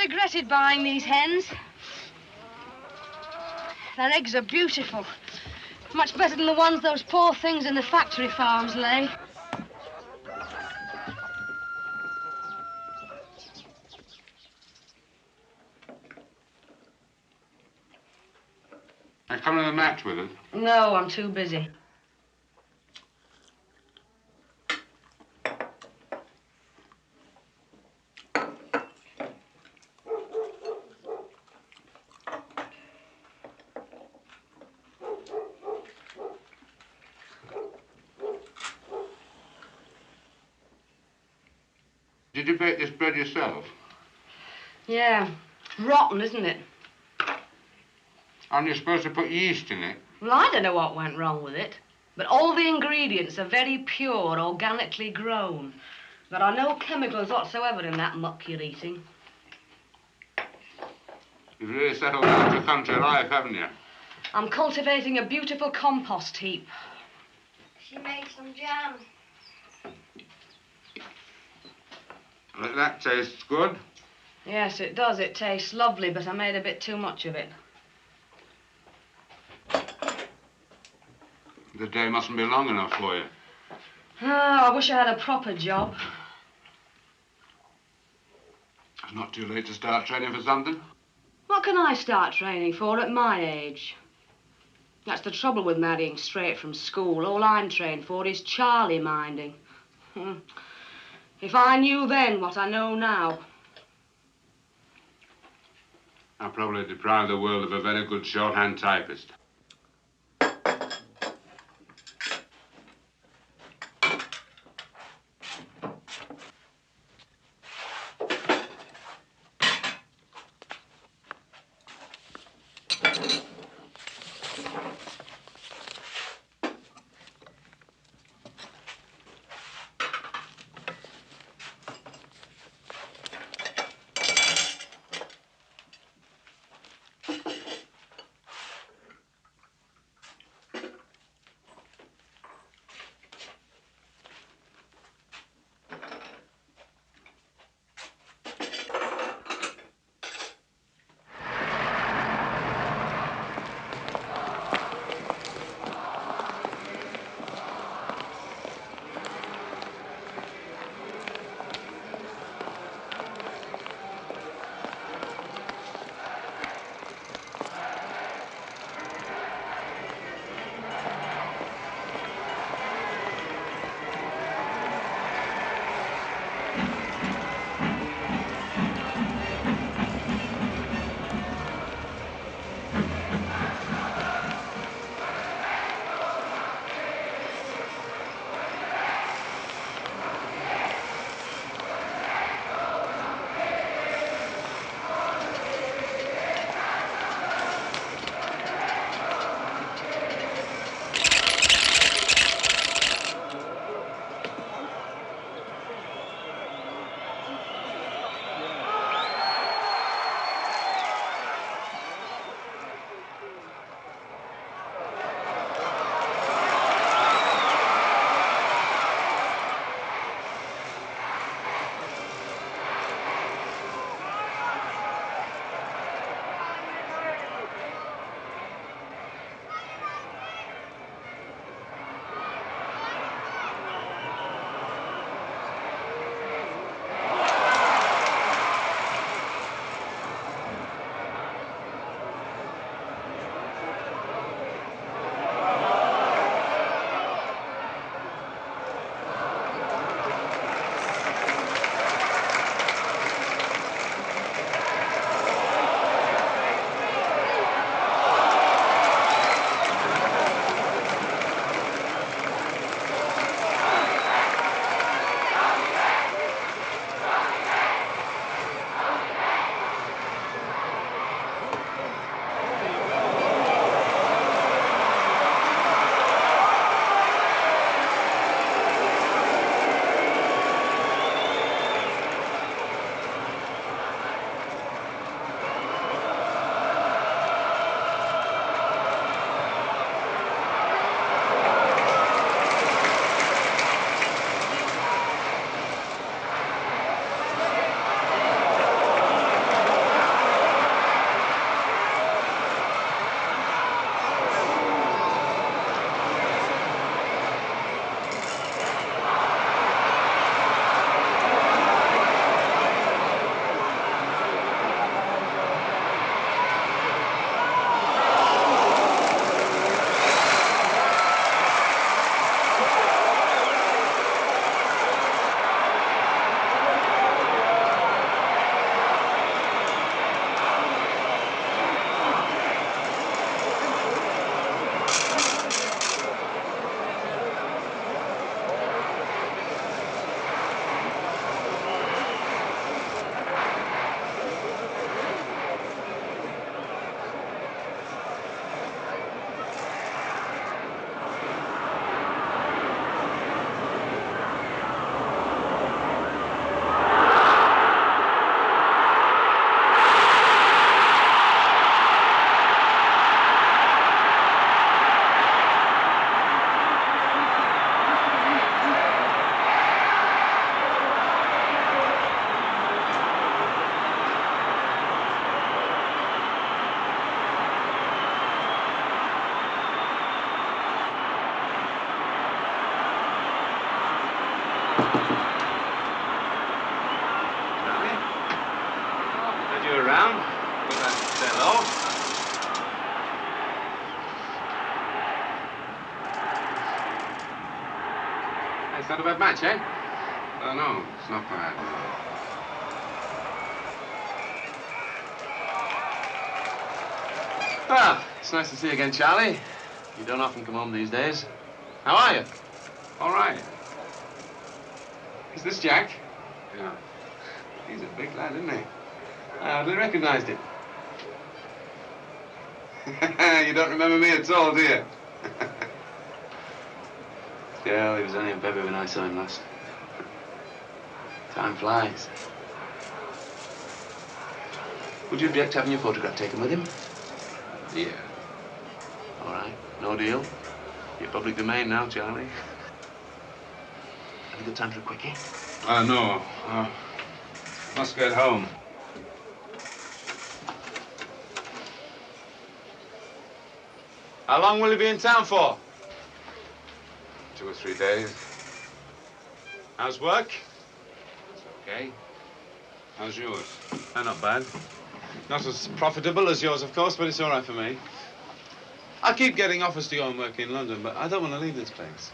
regretted buying these hens. Their eggs are beautiful. Much better than the ones those poor things in the factory farms lay. I come to the match with it. No, I'm too busy. Did you bake this bread yourself? Yeah. Rotten, isn't it? Aren't you supposed to put yeast in it? Well, I don't know what went wrong with it, but all the ingredients are very pure, organically grown. There are no chemicals whatsoever in that muck you're eating. You've really settled down to country life, haven't you? I'm cultivating a beautiful compost heap. She makes some jam. That tastes good. Yes, it does. It tastes lovely, but I made a bit too much of it. The day mustn't be long enough for you. Oh, I wish I had a proper job. It's not too late to start training for something. What can I start training for at my age? That's the trouble with marrying straight from school. All I'm trained for is Charlie minding. If I knew then what I know now. I'll probably deprive the world of a very good shorthand typist. Not a bad match, eh? No, it's not bad. Well, it's nice to see you again, Charlie. You don't often come home these days. How are you? All right. Is this Jack? Yeah. He's a big lad, isn't he? I hardly recognized him. You don't remember me at all, do you? Yeah, well, he was only a baby when I saw him last. Time flies. Would you object to having your photograph taken with him? Yeah. All right, no deal. You're public domain now, Charlie. Have you got time for a quickie? No. Must get home. How long will you be in town for? 2 or 3 days. How's work? It's okay. How's yours? Not bad. Not as profitable as yours, of course, but it's all right for me. I keep getting offers to go and work in London, but I don't want to leave this place.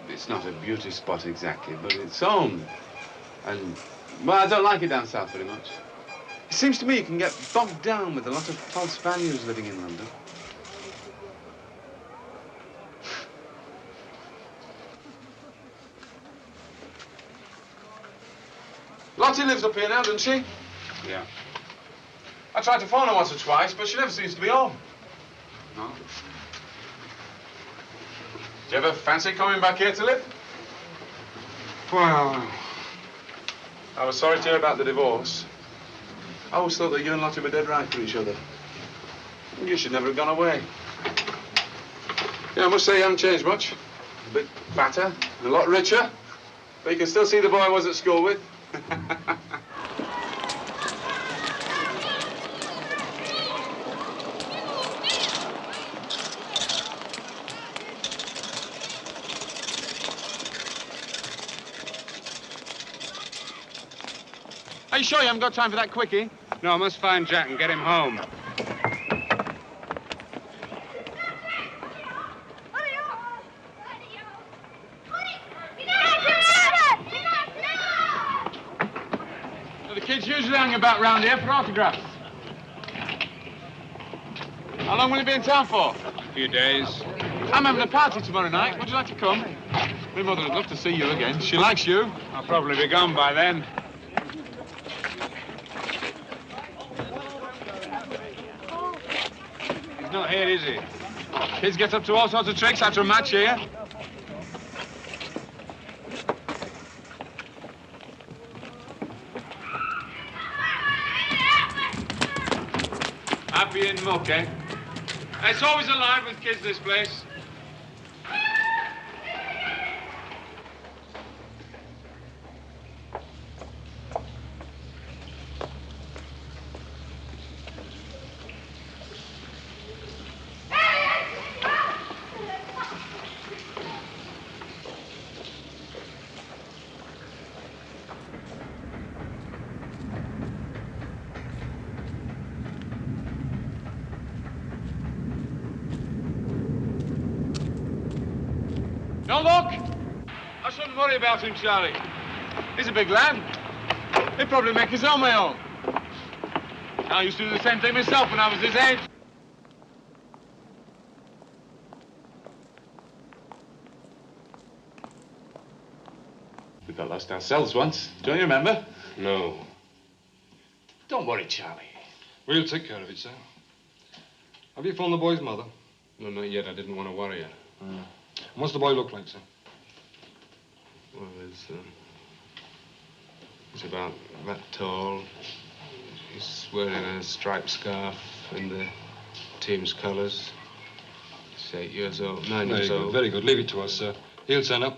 It's not a beauty spot exactly, but it's home. And, well, I don't like it down south very much. It seems to me you can get bogged down with a lot of false values living in London. Lottie lives up here now, doesn't she? Yeah. I tried to phone her once or twice, but she never seems to be home. No? Do you ever fancy coming back here to live? Well, I was sorry to hear about the divorce. I always thought that you and Lottie were dead right for each other. You should never have gone away. Yeah, I must say you haven't changed much. A bit fatter, a lot richer. But you can still see the boy I was at school with. Are you sure you haven't got time for that quickie? no, I must find Jack and get him home. The kids usually hang about round here for autographs. How long will you be in town for? A few days. I'm having a party tomorrow night. Would you like to come? My mother would love to see you again. She likes you. I'll probably be gone by then. He's not here, is he? Kids get up to all sorts of tricks after a match here. Happy in muck, eh? It's always alive with kids, this place. No luck? I shouldn't worry about him, Charlie. He's a big lad. He'd probably make his own my own. I used to do the same thing myself when I was his age. We got lost ourselves once. Don't you remember? No. Don't worry, Charlie. We'll take care of it, sir. Have you phoned the boy's mother? No, not yet. I didn't want to worry her. What's the boy look like, sir? Well, he's about that tall. He's wearing a striped scarf in the team's colours. He's 8 years old, 9 years old. Very good. Leave it to us, sir. He'll turn up.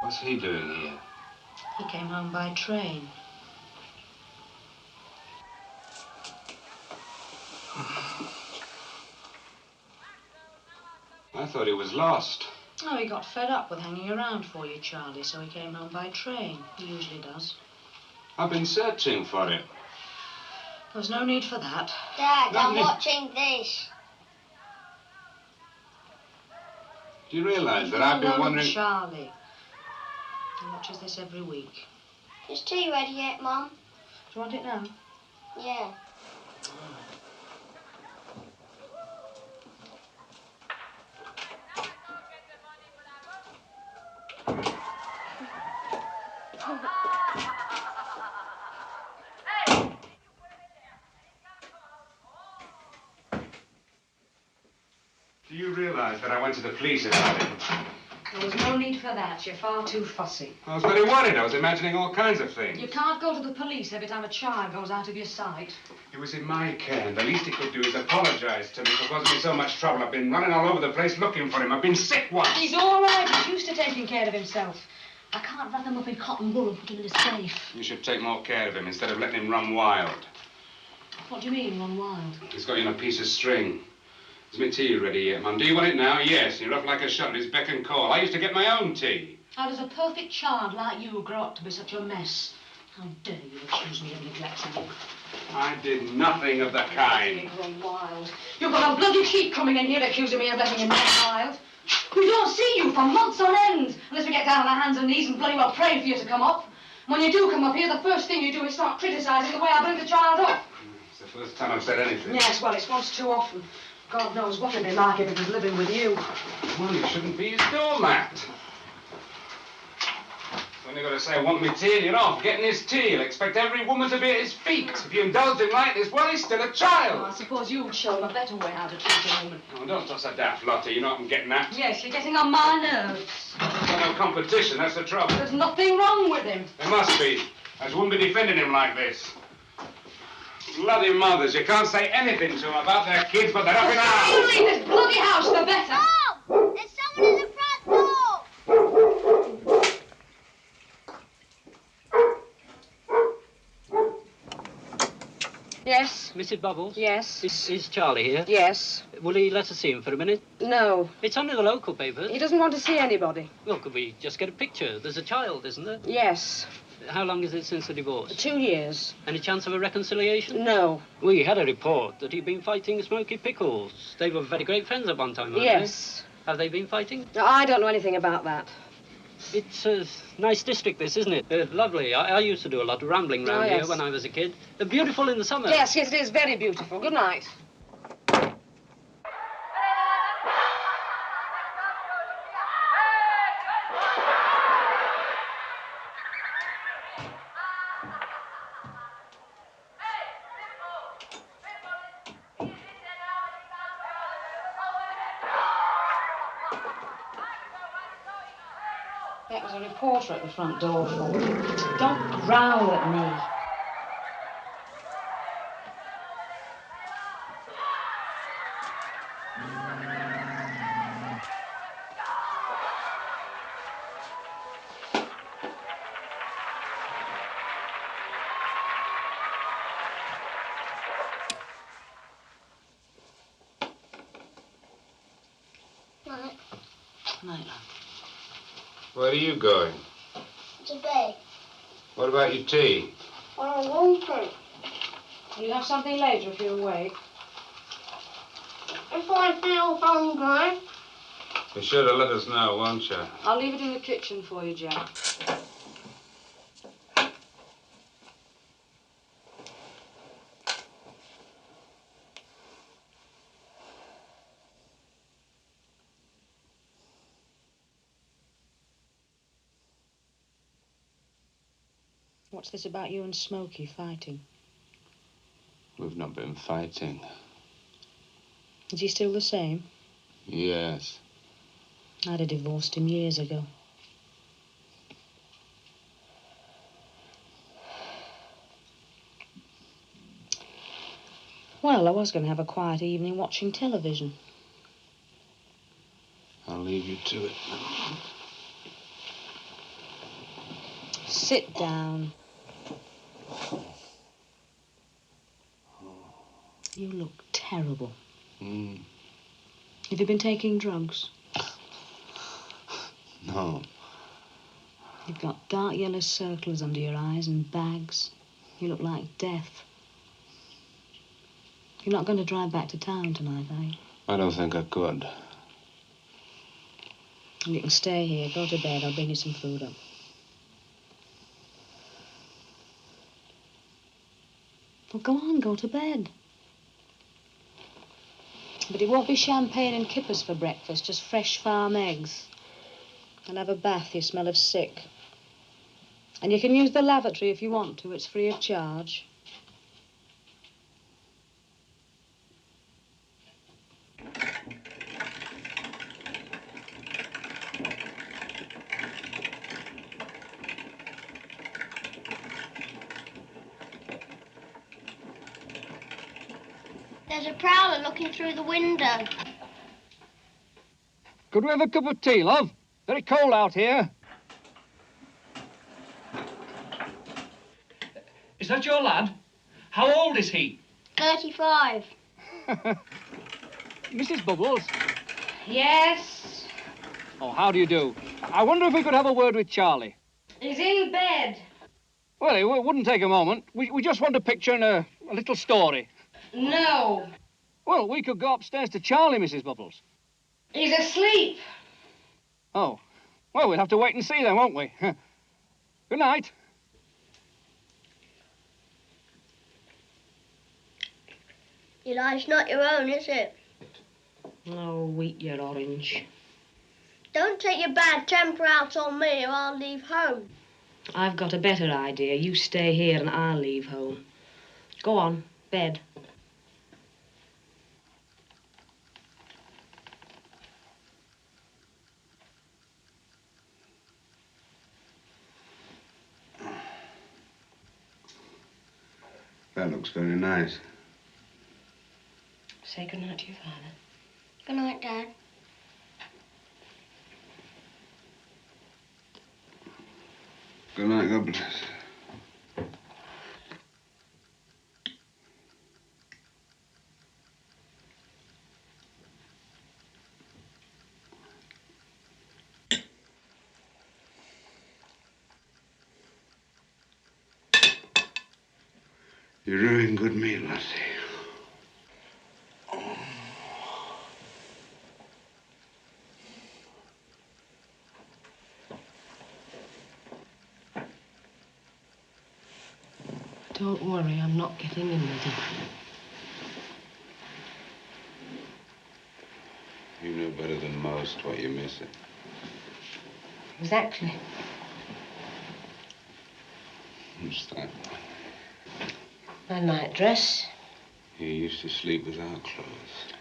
What's he doing here? He came home by train. I thought he was lost. Oh, he got fed up with hanging around for you, Charlie, so he came home by train. He usually does. I've been searching for him. There's no need for that. Dad, I'm Lovely. watching this. Do you realise that I've been wondering... Charlie. He watches this every week. Is tea ready yet, Mum? Do you want it now? Yeah. Do you realise that I went to the police about it? There was no need for that. You're far too fussy. I was very worried. I was imagining all kinds of things. You can't go to the police every time a child goes out of your sight. He was in my care, and the least he could do is apologise to me for causing me so much trouble. I've been running all over the place looking for him. I've been sick once. He's all right. He's used to taking care of himself. I can't wrap him up in cotton wool and put him in a safe. You should take more care of him instead of letting him run wild. What do you mean, run wild? He's got you on a piece of string. Is my tea ready yet, Mum? Do you want it now? Yes. You're up like a shot at his beck and call. I used to get my own tea. How does a perfect child like you grow up to be such a mess? How dare you accuse me of neglecting him? I did nothing of the kind. You've run wild. You've got a bloody cheek coming in here accusing me of letting him run wild. We don't see you for months on end, unless we get down on our hands and knees and bloody well pray for you to come up. When you do come up here, the first thing you do is start criticising the way I bring the child up. It's the first time I've said anything. Yes, well, it's once too often. God knows what it'd be like if it was living with you. Well, you shouldn't be his doormat. He's only got to say, I want me tea, and you're off getting his tea. He'll expect every woman to be at his feet. If you indulge him like this, well, he's still a child. Oh, I suppose you'd show him a better way how to treat a woman. Oh, don't toss a daft, Lottie. You know what I'm getting at. Yes, you're getting on my nerves. There's no competition, that's the trouble. There's nothing wrong with him. There must be. I wouldn't be defending him like this. Bloody mothers, you can't say anything to them about their kids, but they're up in arms. The sooner you leave this bloody house, the better. Mom! There's someone in the front door! Yes? Mrs. Bubbles? Yes. Is Charlie here? Yes. Will he let us see him for a minute? No. It's only the local papers. He doesn't want to see anybody. Well, could we just get a picture? There's a child, isn't there? Yes. How long is it since the divorce? 2 years. Any chance of a reconciliation? No. We had a report that he'd been fighting Smoky Pickles. They were very great friends at one time, weren't Yes. they? Have they been fighting? I don't know anything about that. It's a nice district, this, isn't it? Lovely. I used to do a lot of rambling round Oh, yes. here when I was a kid. They're beautiful in the summer. Yes, yes, it is very beautiful. Good night. That was a reporter at the front door. Don't growl at me. Night. Night, love. Where are you going? To bed. What about your tea? Well, I want to. Will you have something later if you're awake? If I feel hungry. You should have let us know, won't you? I'll leave it in the kitchen for you, Jack. What's this about you and Smokey fighting? We've not been fighting. Is he still the same? Yes. I'd have divorced him years ago. Well, I was going to have a quiet evening watching television. I'll leave you to it. Sit down. You look terrible. Mm. Have you been taking drugs? No. You've got dark yellow circles under your eyes and bags. You look like death. You're not going to drive back to town tonight, are you? I don't think I could. And you can stay here. Go to bed. I'll bring you some food up. Well, go on. Go to bed. But it won't be champagne and kippers for breakfast, just fresh farm eggs. And have a bath. You smell of sick. And you can use the lavatory if you want to. It's free of charge. There's a prowler looking through the window. Could we have a cup of tea, love? Very cold out here. Is that your lad? How old is he? 35. Mrs. Bubbles? Yes? Oh, how do you do? I wonder if we could have a word with Charlie. He's in bed. Well, it wouldn't take a moment. We just want a picture and a little story. No. Well, we could go upstairs to Charlie, Mrs. Bubbles. He's asleep. Oh. Well, we'll have to wait and see then, won't we? Good night. Your life's not your own, is it? Oh, wheat your orange. Don't take your bad temper out on me or I'll leave home. I've got a better idea. You stay here and I'll leave home. Go on, bed. That looks very nice. Say goodnight to your father. Good night, Dad. Good night, God bless. You ruined good meal, lassie. Don't worry, I'm not getting in with you. You know better than most what you're missing. Exactly. What's that? My nightdress. You used to sleep without clothes.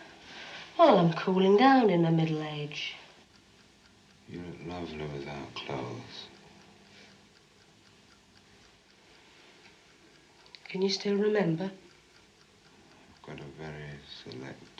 Well, I'm cooling down in my middle age. You look lovely without clothes. Can you still remember? I've got a very select